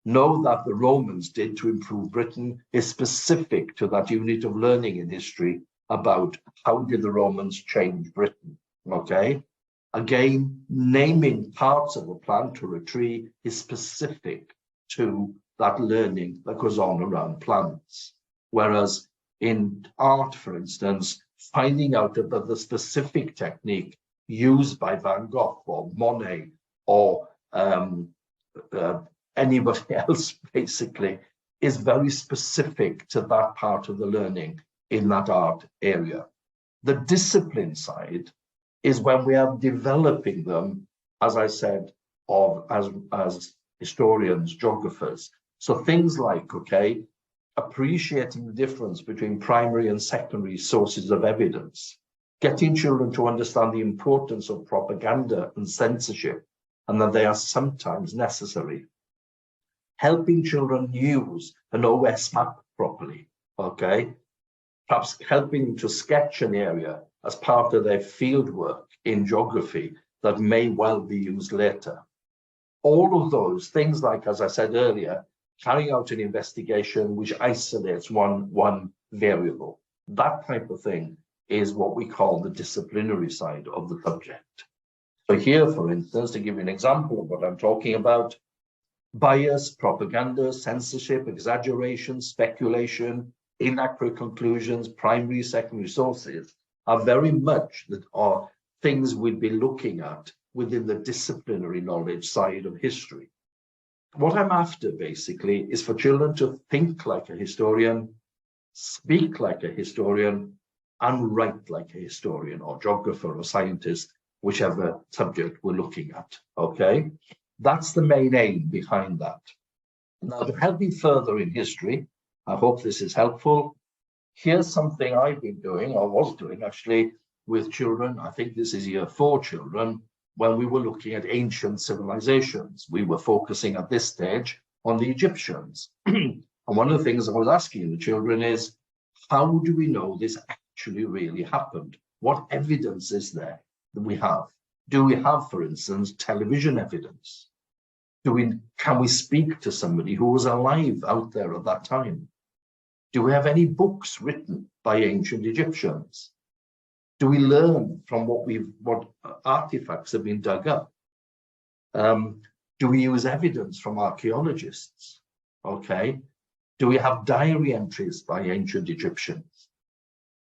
Know that the Romans did to improve Britain is specific to that unit of learning in history about how did the Romans change Britain, okay? Again, naming parts of a plant or a tree is specific to that learning that goes on around plants. Whereas in art, for instance, finding out about the specific technique used by Van Gogh or Monet or anybody else basically is very specific to that part of the learning in that art area. The discipline side is when we are developing them, as I said, as historians, geographers. So things like, okay, appreciating the difference between primary and secondary sources of evidence, getting children to understand the importance of propaganda and censorship, and that they are sometimes necessary. Helping children use an OS map properly, okay? Perhaps helping them to sketch an area as part of their field work in geography that may well be used later. All of those things like, as I said earlier, carrying out an investigation which isolates one variable. That type of thing is what we call the disciplinary side of the subject. So here, for instance, to give you an example of what I'm talking about, bias, propaganda, censorship, exaggeration, speculation, inaccurate conclusions, primary, secondary sources are very much that are things we'd be looking at within the disciplinary knowledge side of history. What I'm after basically is for children to think like a historian, speak like a historian, and write like a historian or geographer or scientist, whichever subject we're looking at, okay? That's the main aim behind that. Now, to help me further in history, I hope this is helpful. Here's something I've been doing, or was doing actually, with children. I think this is year 4 children, when we were looking at ancient civilizations. We were focusing at this stage on the Egyptians. And one of the things I was asking the children is, how do we know this actually really happened? What evidence is there that we have? Do we have, for instance, television evidence? Can we speak to somebody who was alive out there at that time? Do we have any books written by ancient Egyptians? Do we learn from what artifacts have been dug up? Do we use evidence from archaeologists? Okay. Do we have diary entries by ancient Egyptians?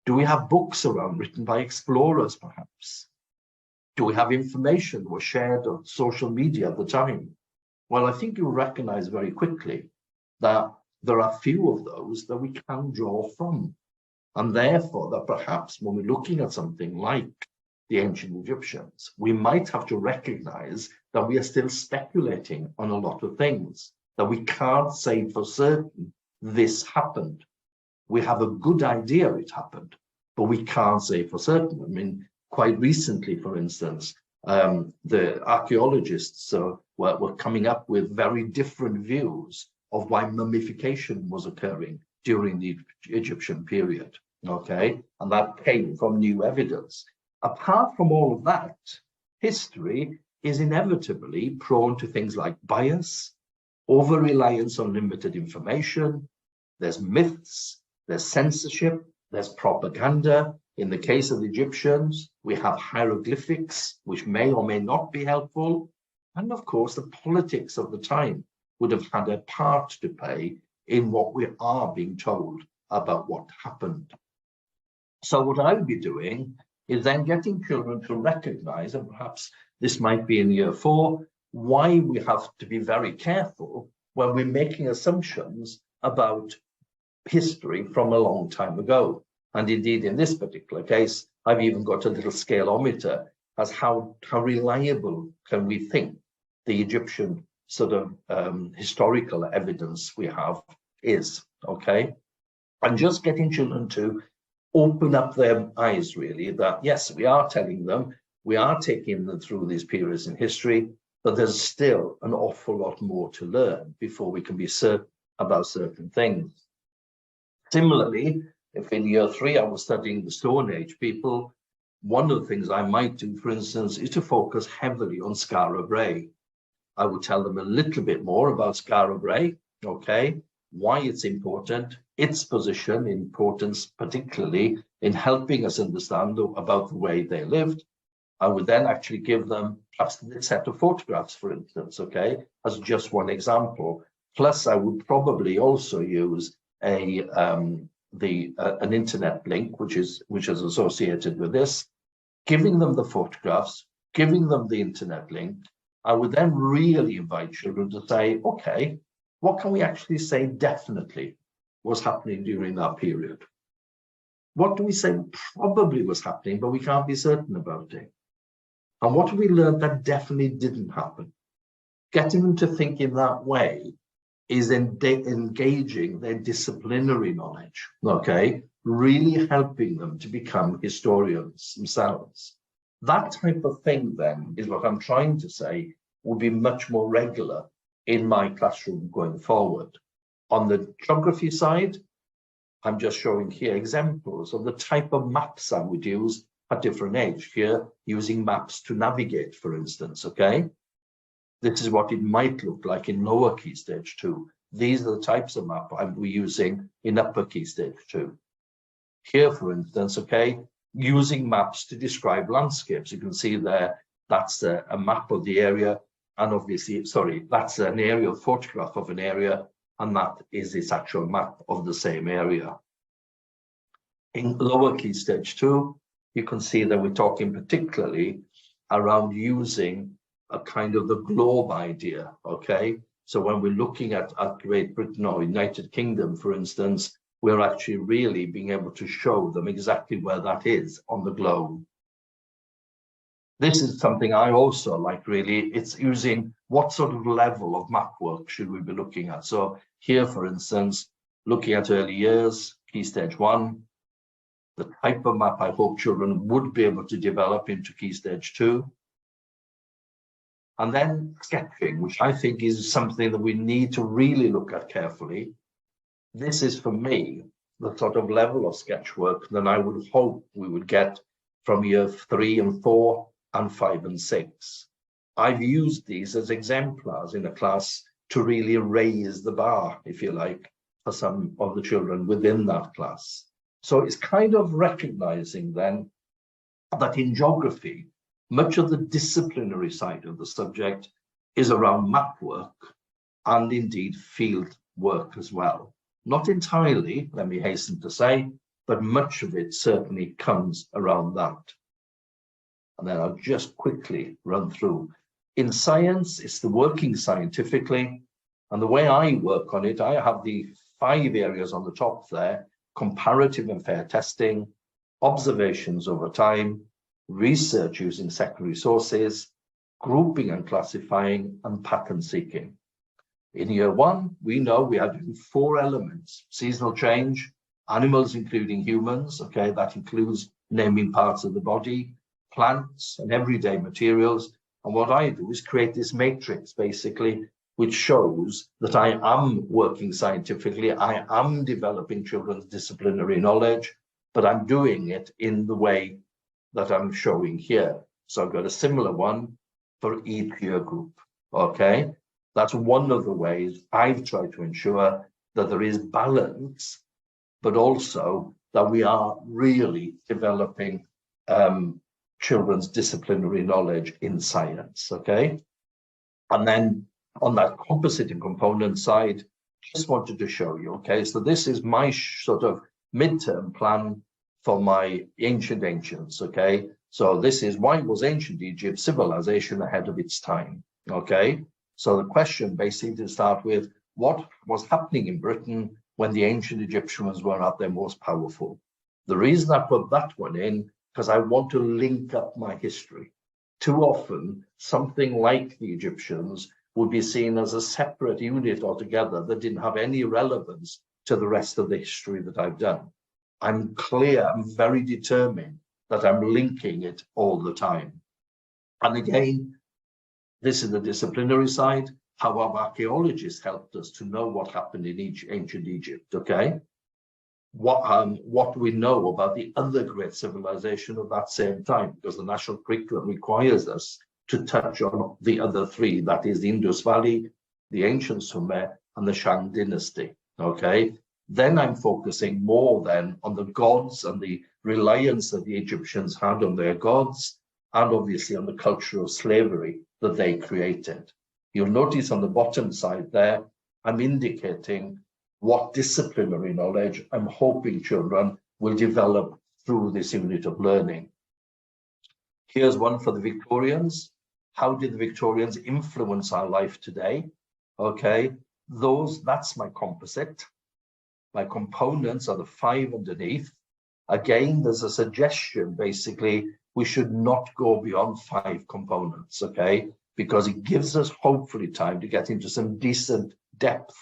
Do we have books around written by explorers, perhaps? Do we have information that was shared on social media at the time? Well, I think you'll recognize very quickly that there are few of those that we can draw from. And therefore, that perhaps when we're looking at something like the ancient Egyptians, we might have to recognize that we are still speculating on a lot of things, that we can't say for certain this happened. We have a good idea it happened, but we can't say for certain. I mean, quite recently, for instance, the archaeologists were coming up with very different views of why mummification was occurring during the Egyptian period, okay? And that came from new evidence. Apart from all of that, history is inevitably prone to things like bias, over-reliance on limited information. There's myths, there's censorship, there's propaganda. In the case of the Egyptians, we have hieroglyphics, which may or may not be helpful. And of course, the politics of the time would have had a part to play in what we are being told about what happened. So what I would be doing is then getting children to recognize, and perhaps this might be in year 4, why we have to be very careful when we're making assumptions about history from a long time ago. And indeed, in this particular case, I've even got a little scaleometer as how reliable can we think the Egyptian sort of historical evidence we have is, okay? And just getting children to open up their eyes, really, that yes, we are telling them, we are taking them through these periods in history, but there's still an awful lot more to learn before we can be certain about certain things. Similarly, if in year 3 I was studying the Stone Age people, one of the things I might do, for instance, is to focus heavily on Skara Brae. I would tell them a little bit more about Skara Brae, okay, why it's important, its position, importance, particularly in helping us understand about the way they lived. I would then actually give them perhaps a set of photographs, for instance, okay, as just one example. Plus, I would probably also use an internet link, which is associated with this, giving them the photographs, giving them the internet link. I would then really invite children to say, okay, what can we actually say definitely was happening during that period? What do we say probably was happening, but we can't be certain about it? And what have we learned that definitely didn't happen? Getting them to think in that way is engaging their disciplinary knowledge, okay? Really helping them to become historians themselves. That type of thing then is what I'm trying to say will be much more regular in my classroom going forward. On the geography side, I'm just showing here examples of the type of maps I would use at different age. Here, using maps to navigate, for instance, okay? This is what it might look like in lower key stage 2. These are the types of map I'm using in upper key stage 2. Here, for instance, okay, using maps to describe landscapes. You can see there, that's a map of the area, and obviously, sorry, that's an aerial photograph of an area, and that is its actual map of the same area. In lower key stage 2, you can see that we're talking particularly around using a kind of the globe idea, okay? So when we're looking at Great Britain or United Kingdom, for instance, we're actually really being able to show them exactly where that is on the globe. This is something I also like, really. It's using what sort of level of map work should we be looking at. So here, for instance, looking at early years, Key Stage 1, the type of map I hope children would be able to develop into Key Stage 2. And then sketching, which I think is something that we need to really look at carefully. This is, for me, the sort of level of sketch work that I would hope we would get from year 3 and 4 and 5 and 6. I've used these as exemplars in a class to really raise the bar, if you like, for some of the children within that class. So it's kind of recognizing then that in geography, much of the disciplinary side of the subject is around map work and indeed field work as well. Not entirely, let me hasten to say, but much of it certainly comes around that. And then I'll just quickly run through. In science, it's the working scientifically, and the way I work on it, I have the 5 areas on the top there: comparative and fair testing, observations over time, research using secondary sources, grouping and classifying, and pattern seeking. In year 1, we know we are doing 4 elements: seasonal change, animals including humans, okay, that includes naming parts of the body, plants and everyday materials. And what I do is create this matrix, basically, which shows that I am working scientifically, I am developing children's disciplinary knowledge, but I'm doing it in the way that I'm showing here. So I've got a similar one for each year group, okay? That's one of the ways I've tried to ensure that there is balance, but also that we are really developing children's disciplinary knowledge in science, okay? And then on that composite and component side, just wanted to show you, okay? So this is my sort of midterm plan for my ancients, okay? So this is, why was ancient Egypt civilization ahead of its time, okay? So the question basically to start with, what was happening in Britain when the ancient Egyptians were at their most powerful? The reason I put that one in, because I want to link up my history. Too often, something like the Egyptians would be seen as a separate unit altogether that didn't have any relevance to the rest of the history that I've done. I'm clear, I'm very determined that I'm linking it all the time. And again, this is the disciplinary side. How have archaeologists helped us to know what happened in ancient Egypt, okay? What we know about the other great civilization of that same time, because the national curriculum requires us to touch on the other 3, that is the Indus Valley, the ancient Sumer, and the Shang dynasty, okay? Then I'm focusing more then on the gods and the reliance that the Egyptians had on their gods, and obviously on the culture of slavery that they created. You'll notice on the bottom side there, I'm indicating what disciplinary knowledge I'm hoping children will develop through this unit of learning. Here's one for the Victorians. How did the Victorians influence our life today? Okay, that's my composite. My components are the 5 underneath. Again, there's a suggestion, basically, we should not go beyond 5 components, okay? Because it gives us hopefully time to get into some decent depth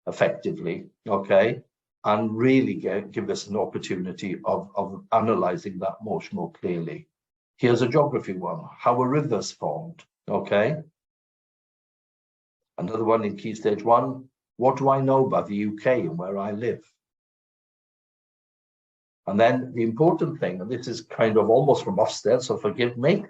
effectively, okay? And really give us an opportunity of analyzing that much more clearly. Here's a geography one. How are rivers formed, okay? Another one in Key Stage 1. What do I know about the UK and where I live? And then the important thing, and this is kind of almost from Ofsted, so forgive me.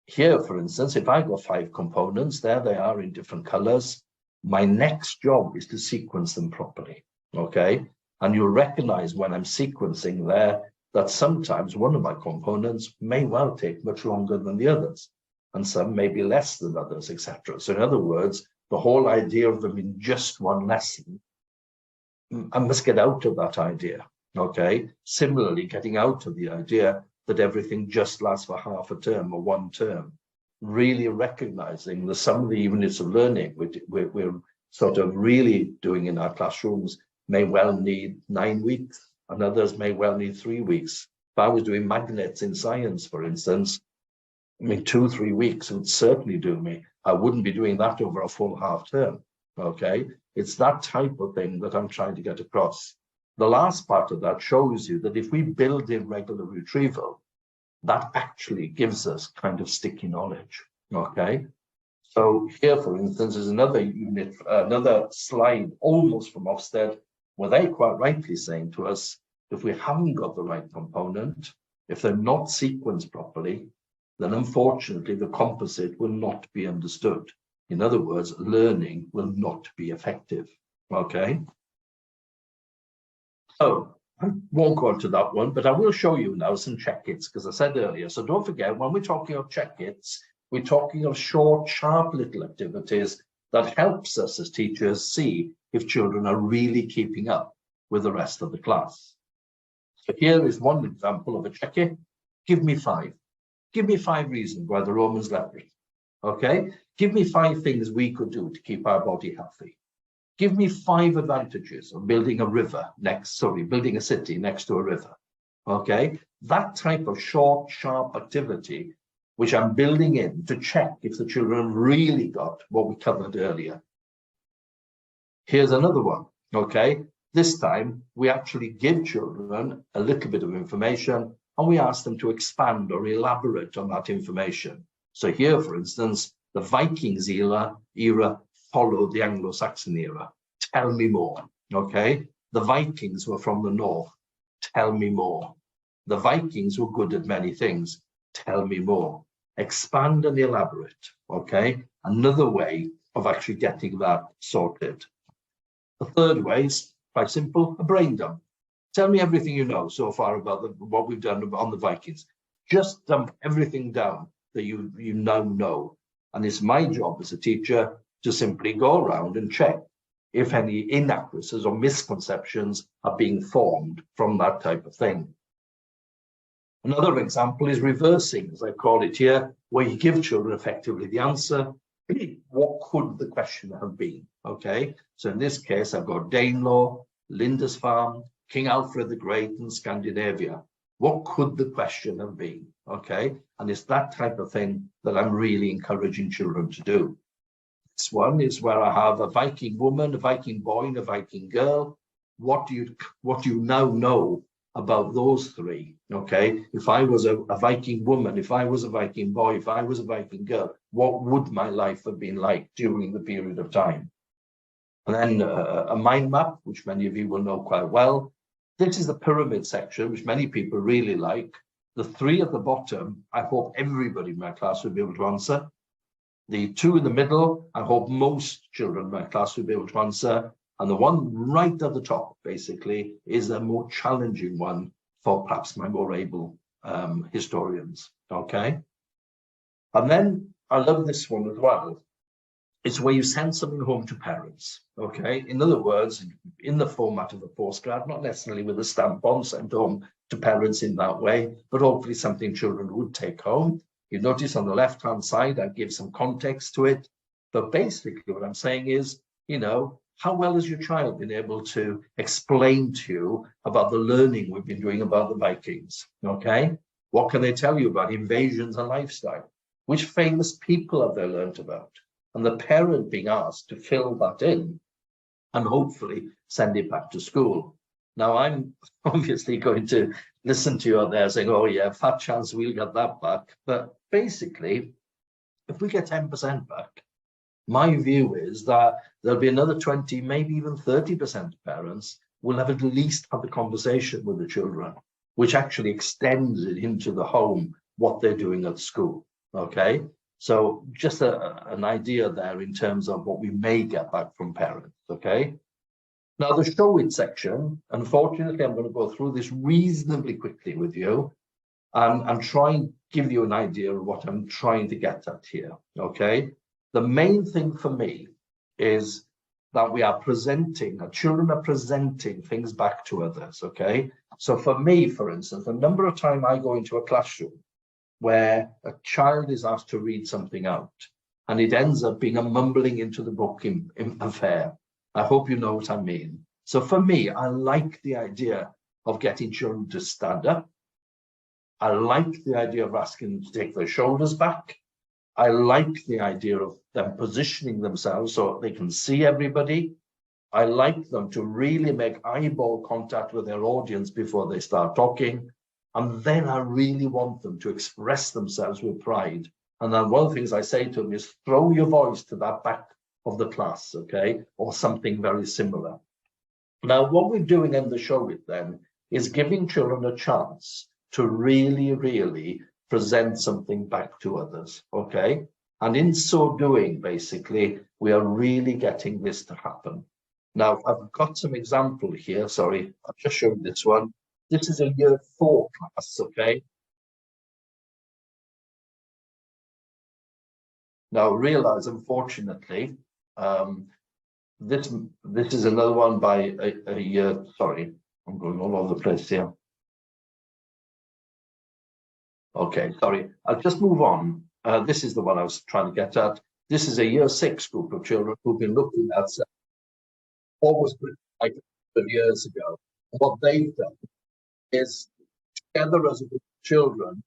Here, for instance, if I got 5 components, there they are in different colors. My next job is to sequence them properly, okay? And you'll recognize when I'm sequencing there that sometimes one of my components may well take much longer than the others, and some may be less than others, etc. So in other words, the whole idea of them in just one lesson, I must get out of that idea, okay? Similarly, getting out of the idea that everything just lasts for half a term or 1 term. really recognizing that some of the units of learning we're sort of really doing in our classrooms may well need 9 weeks, and others may well need 3 weeks. If I was doing magnets in science, for instance, I mean, 2-3 weeks would certainly do me. I wouldn't be doing that over a full half term. Okay, it's that type of thing that I'm trying to get across. The last part of that shows you that if we build in regular retrieval, that actually gives us kind of sticky knowledge. Okay, so here, for instance, is another unit, another slide almost from Ofsted, where they quite rightly saying to us, if we haven't got the right component, if they're not sequenced properly, then unfortunately the composite will not be understood. In other words, learning will not be effective. Okay. So I won't go into that one, but I will show you now some check-its, because I said earlier, so don't forget, when we're talking of check-its, we're talking of short, sharp little activities that helps us as teachers see if children are really keeping up with the rest of the class. So here is one example of a check-it. Give me 5. Give me 5 reasons why the Romans left it. Okay? Give me 5 things we could do to keep our body healthy. Give me 5 advantages of building a building a city next to a river. Okay? That type of short, sharp activity, which I'm building in to check if the children really got what we covered earlier. Here's another one. Okay? This time, we actually give children a little bit of information and we ask them to expand or elaborate on that information. So here, for instance, the Vikings era followed the Anglo-Saxon era. Tell me more. Okay? The Vikings were from the north. Tell me more. The Vikings were good at many things. Tell me more. Expand and elaborate. Okay? Another way of actually getting that sorted. The third way is quite simple, a brain dump. Tell me everything you know so far about what we've done on the Vikings. Just dump everything down that you now know. And it's my job as a teacher to simply go around and check if any inaccuracies or misconceptions are being formed from that type of thing. Another example is reversing, as I call it here, where you give children effectively the answer. What could the question have been? Okay, so in this case, I've got Danelaw, Lindisfarne, King Alfred the Great, and Scandinavia. What could the question have been? Okay, and it's that type of thing that I'm really encouraging children to do. This one is where I have a Viking woman, a Viking boy, and a Viking girl. What do you now know about those 3? Okay, if I was a Viking woman, if I was a Viking boy, if I was a Viking girl, what would my life have been like during the period of time? And then a mind map, which many of you will know quite well. This is the pyramid section, which many people really like. The 3 at the bottom, I hope everybody in my class will be able to answer. The 2 in the middle, I hope most children in my class will be able to answer. And the one right at the top, basically, is a more challenging one for perhaps my more able historians. Okay. And then I love this one as well. It's where you send something home to parents. Okay. In other words, in the format of a postcard, not necessarily with a stamp on, sent home to parents in that way, but hopefully something children would take home. You notice on the left-hand side, I give some context to it. But basically what I'm saying is, you know, how well has your child been able to explain to you about the learning we've been doing about the Vikings? Okay. What can they tell you about invasions and lifestyle? Which famous people have they learned about? And the parent being asked to fill that in and hopefully send it back to school. Now, I'm obviously going to listen to you out there saying, oh yeah, fat chance we'll get that back. But basically, if we get 10% back, my view is that there'll be another 20, maybe even 30% of parents will have at least have a conversation with the children, which actually extends it into the home, what they're doing at school. Okay. So just an idea there in terms of what we may get back from parents. Okay. Now, the show it section, unfortunately, I'm going to go through this reasonably quickly with you and try and give you an idea of what I'm trying to get at here. Okay. The main thing for me is that we are presenting, our children are presenting things back to others. Okay. So for me, for instance, the number of times I go into a classroom where a child is asked to read something out and it ends up being a mumbling into the book affair. I hope you know what I mean. So for me, I like the idea of getting children to stand up. I like the idea of asking them to take their shoulders back. I like the idea of them positioning themselves so they can see everybody. I like them to really make eyeball contact with their audience before they start talking. And then I really want them to express themselves with pride. And then one of the things I say to them is throw your voice to that back of the class, okay? Or something very similar. Now, what we're doing in the show with then is giving children a chance to really, really present something back to others, okay? And in so doing, basically, we are really getting this to happen. Now, I've got some example here. Sorry, I'll just show you this one. This is a year 4 class, okay? Now, realize, unfortunately, this is another one by a year, sorry, I'm going all over the place here. Okay, sorry, I'll just move on. This is the one I was trying to get at. This is a year 6 group of children who've been looking at what was written like 100 years ago. What they've done is, together as a group of children,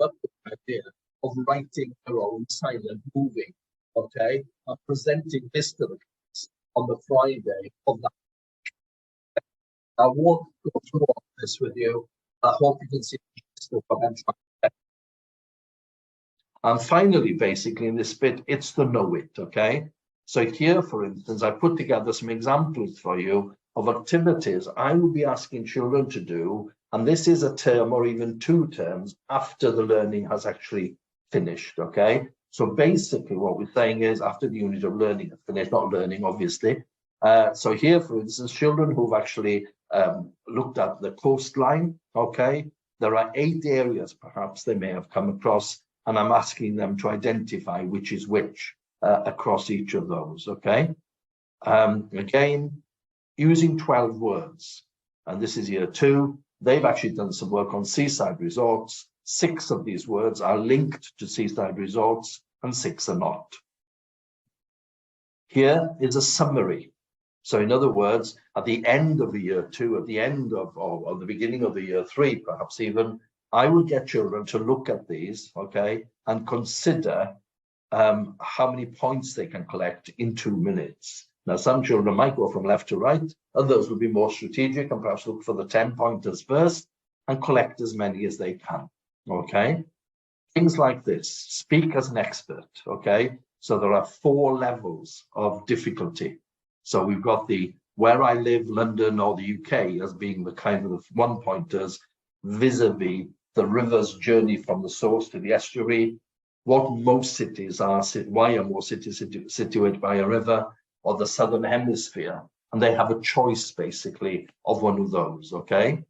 up with the idea of writing their own silent moving, okay, and presenting this to the kids on the Friday of that. I won't go through all this with you. I hope you can see the and finally, basically, in this bit, it's the know it, okay? So here, for instance, I put together some examples for you of activities I will be asking children to do, and this is a term or even 2 terms after the learning has actually finished, okay? So basically what we're saying is after the unit of learning is finished, not learning, obviously. So here, for instance, children who've actually looked at the coastline, okay? There are 8 areas perhaps they may have come across, and I'm asking them to identify which is which across each of those, okay? Again, using 12 words, and this is year 2, they've actually done some work on seaside resorts. 6 of these words are linked to seaside resorts and 6 are not. Here is a summary. So in other words, at the end of the year 2, at the end of, or the beginning of the year 3, perhaps even, I will get children to look at these, okay, and consider how many points they can collect in 2 minutes. Now, some children might go from left to right, others will be more strategic and perhaps look for the 10 pointers first and collect as many as they can, okay? Things like this, speak as an expert, okay? So there are 4 levels of difficulty. So we've got the where I live, London or the UK as being the kind of the 1 pointers vis-a-vis the river's journey from the source to the estuary, what most cities are, why are most cities situated by a river, or the southern hemisphere, and they have a choice basically of one of those, okay?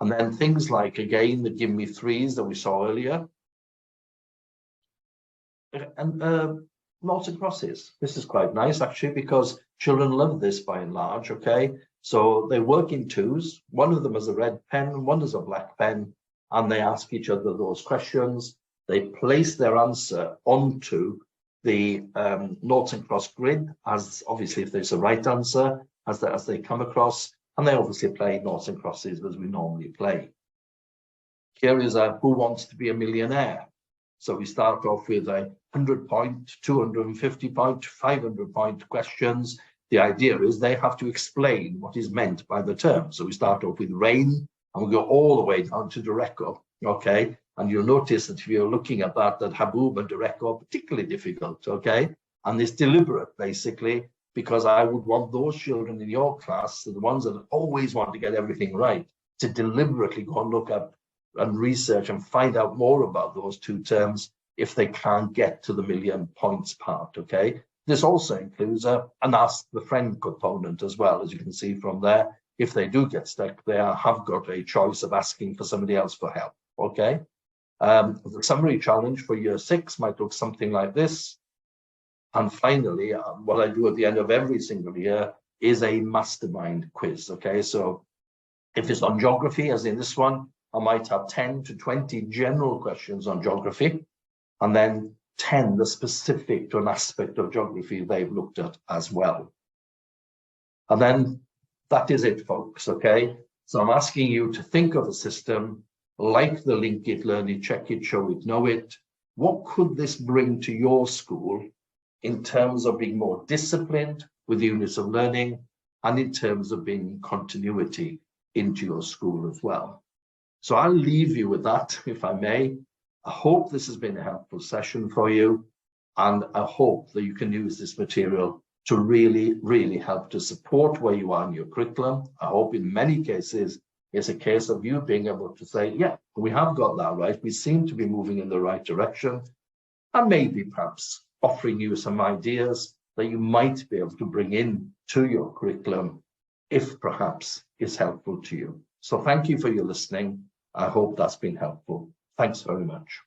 And then things like, again, the give me threes that we saw earlier, and noughts and crosses. This is quite nice actually, because children love this by and large, okay? So they work in 2s, one of them has a red pen, one has a black pen, and they ask each other those questions. They place their answer onto the noughts and cross grid, as obviously if there's a right answer, as they come across, and they obviously play noughts and crosses as we normally play. Here is a who wants to be a millionaire. So we start off with a 100-point, 250-point, 500-point questions. The idea is they have to explain what is meant by the term. So we start off with rain, and we go all the way down to Dureco, okay? And you'll notice that if you're looking at that Haboob and Dureco are particularly difficult, okay? And it's deliberate, basically, because I would want those children in your class, the ones that always want to get everything right, to deliberately go and look up and research and find out more about those 2 terms if they can't get to the 1,000,000 points part, okay? This also includes an ask the friend component as well, as you can see from there. If they do get stuck, they have got a choice of asking for somebody else for help, okay? The summary challenge for year 6 might look something like this. And finally, what I do at the end of every single year is a mastermind quiz, okay? So if it's on geography, as in this one, I might have 10 to 20 general questions on geography, and then 10 the specific to an aspect of geography they've looked at as well. And then that is it, folks, okay? So I'm asking you to think of a system like the Link It, Learn It, Check It, Show It, Know It. What could this bring to your school in terms of being more disciplined with units of learning and in terms of bringing continuity into your school as well? So I'll leave you with that, if I may. I hope this has been a helpful session for you, and I hope that you can use this material to really, really help to support where you are in your curriculum. I hope in many cases, it's a case of you being able to say, yeah, we have got that right. We seem to be moving in the right direction, and maybe perhaps offering you some ideas that you might be able to bring in to your curriculum if perhaps it's helpful to you. So thank you for your listening. I hope that's been helpful. Thanks very much.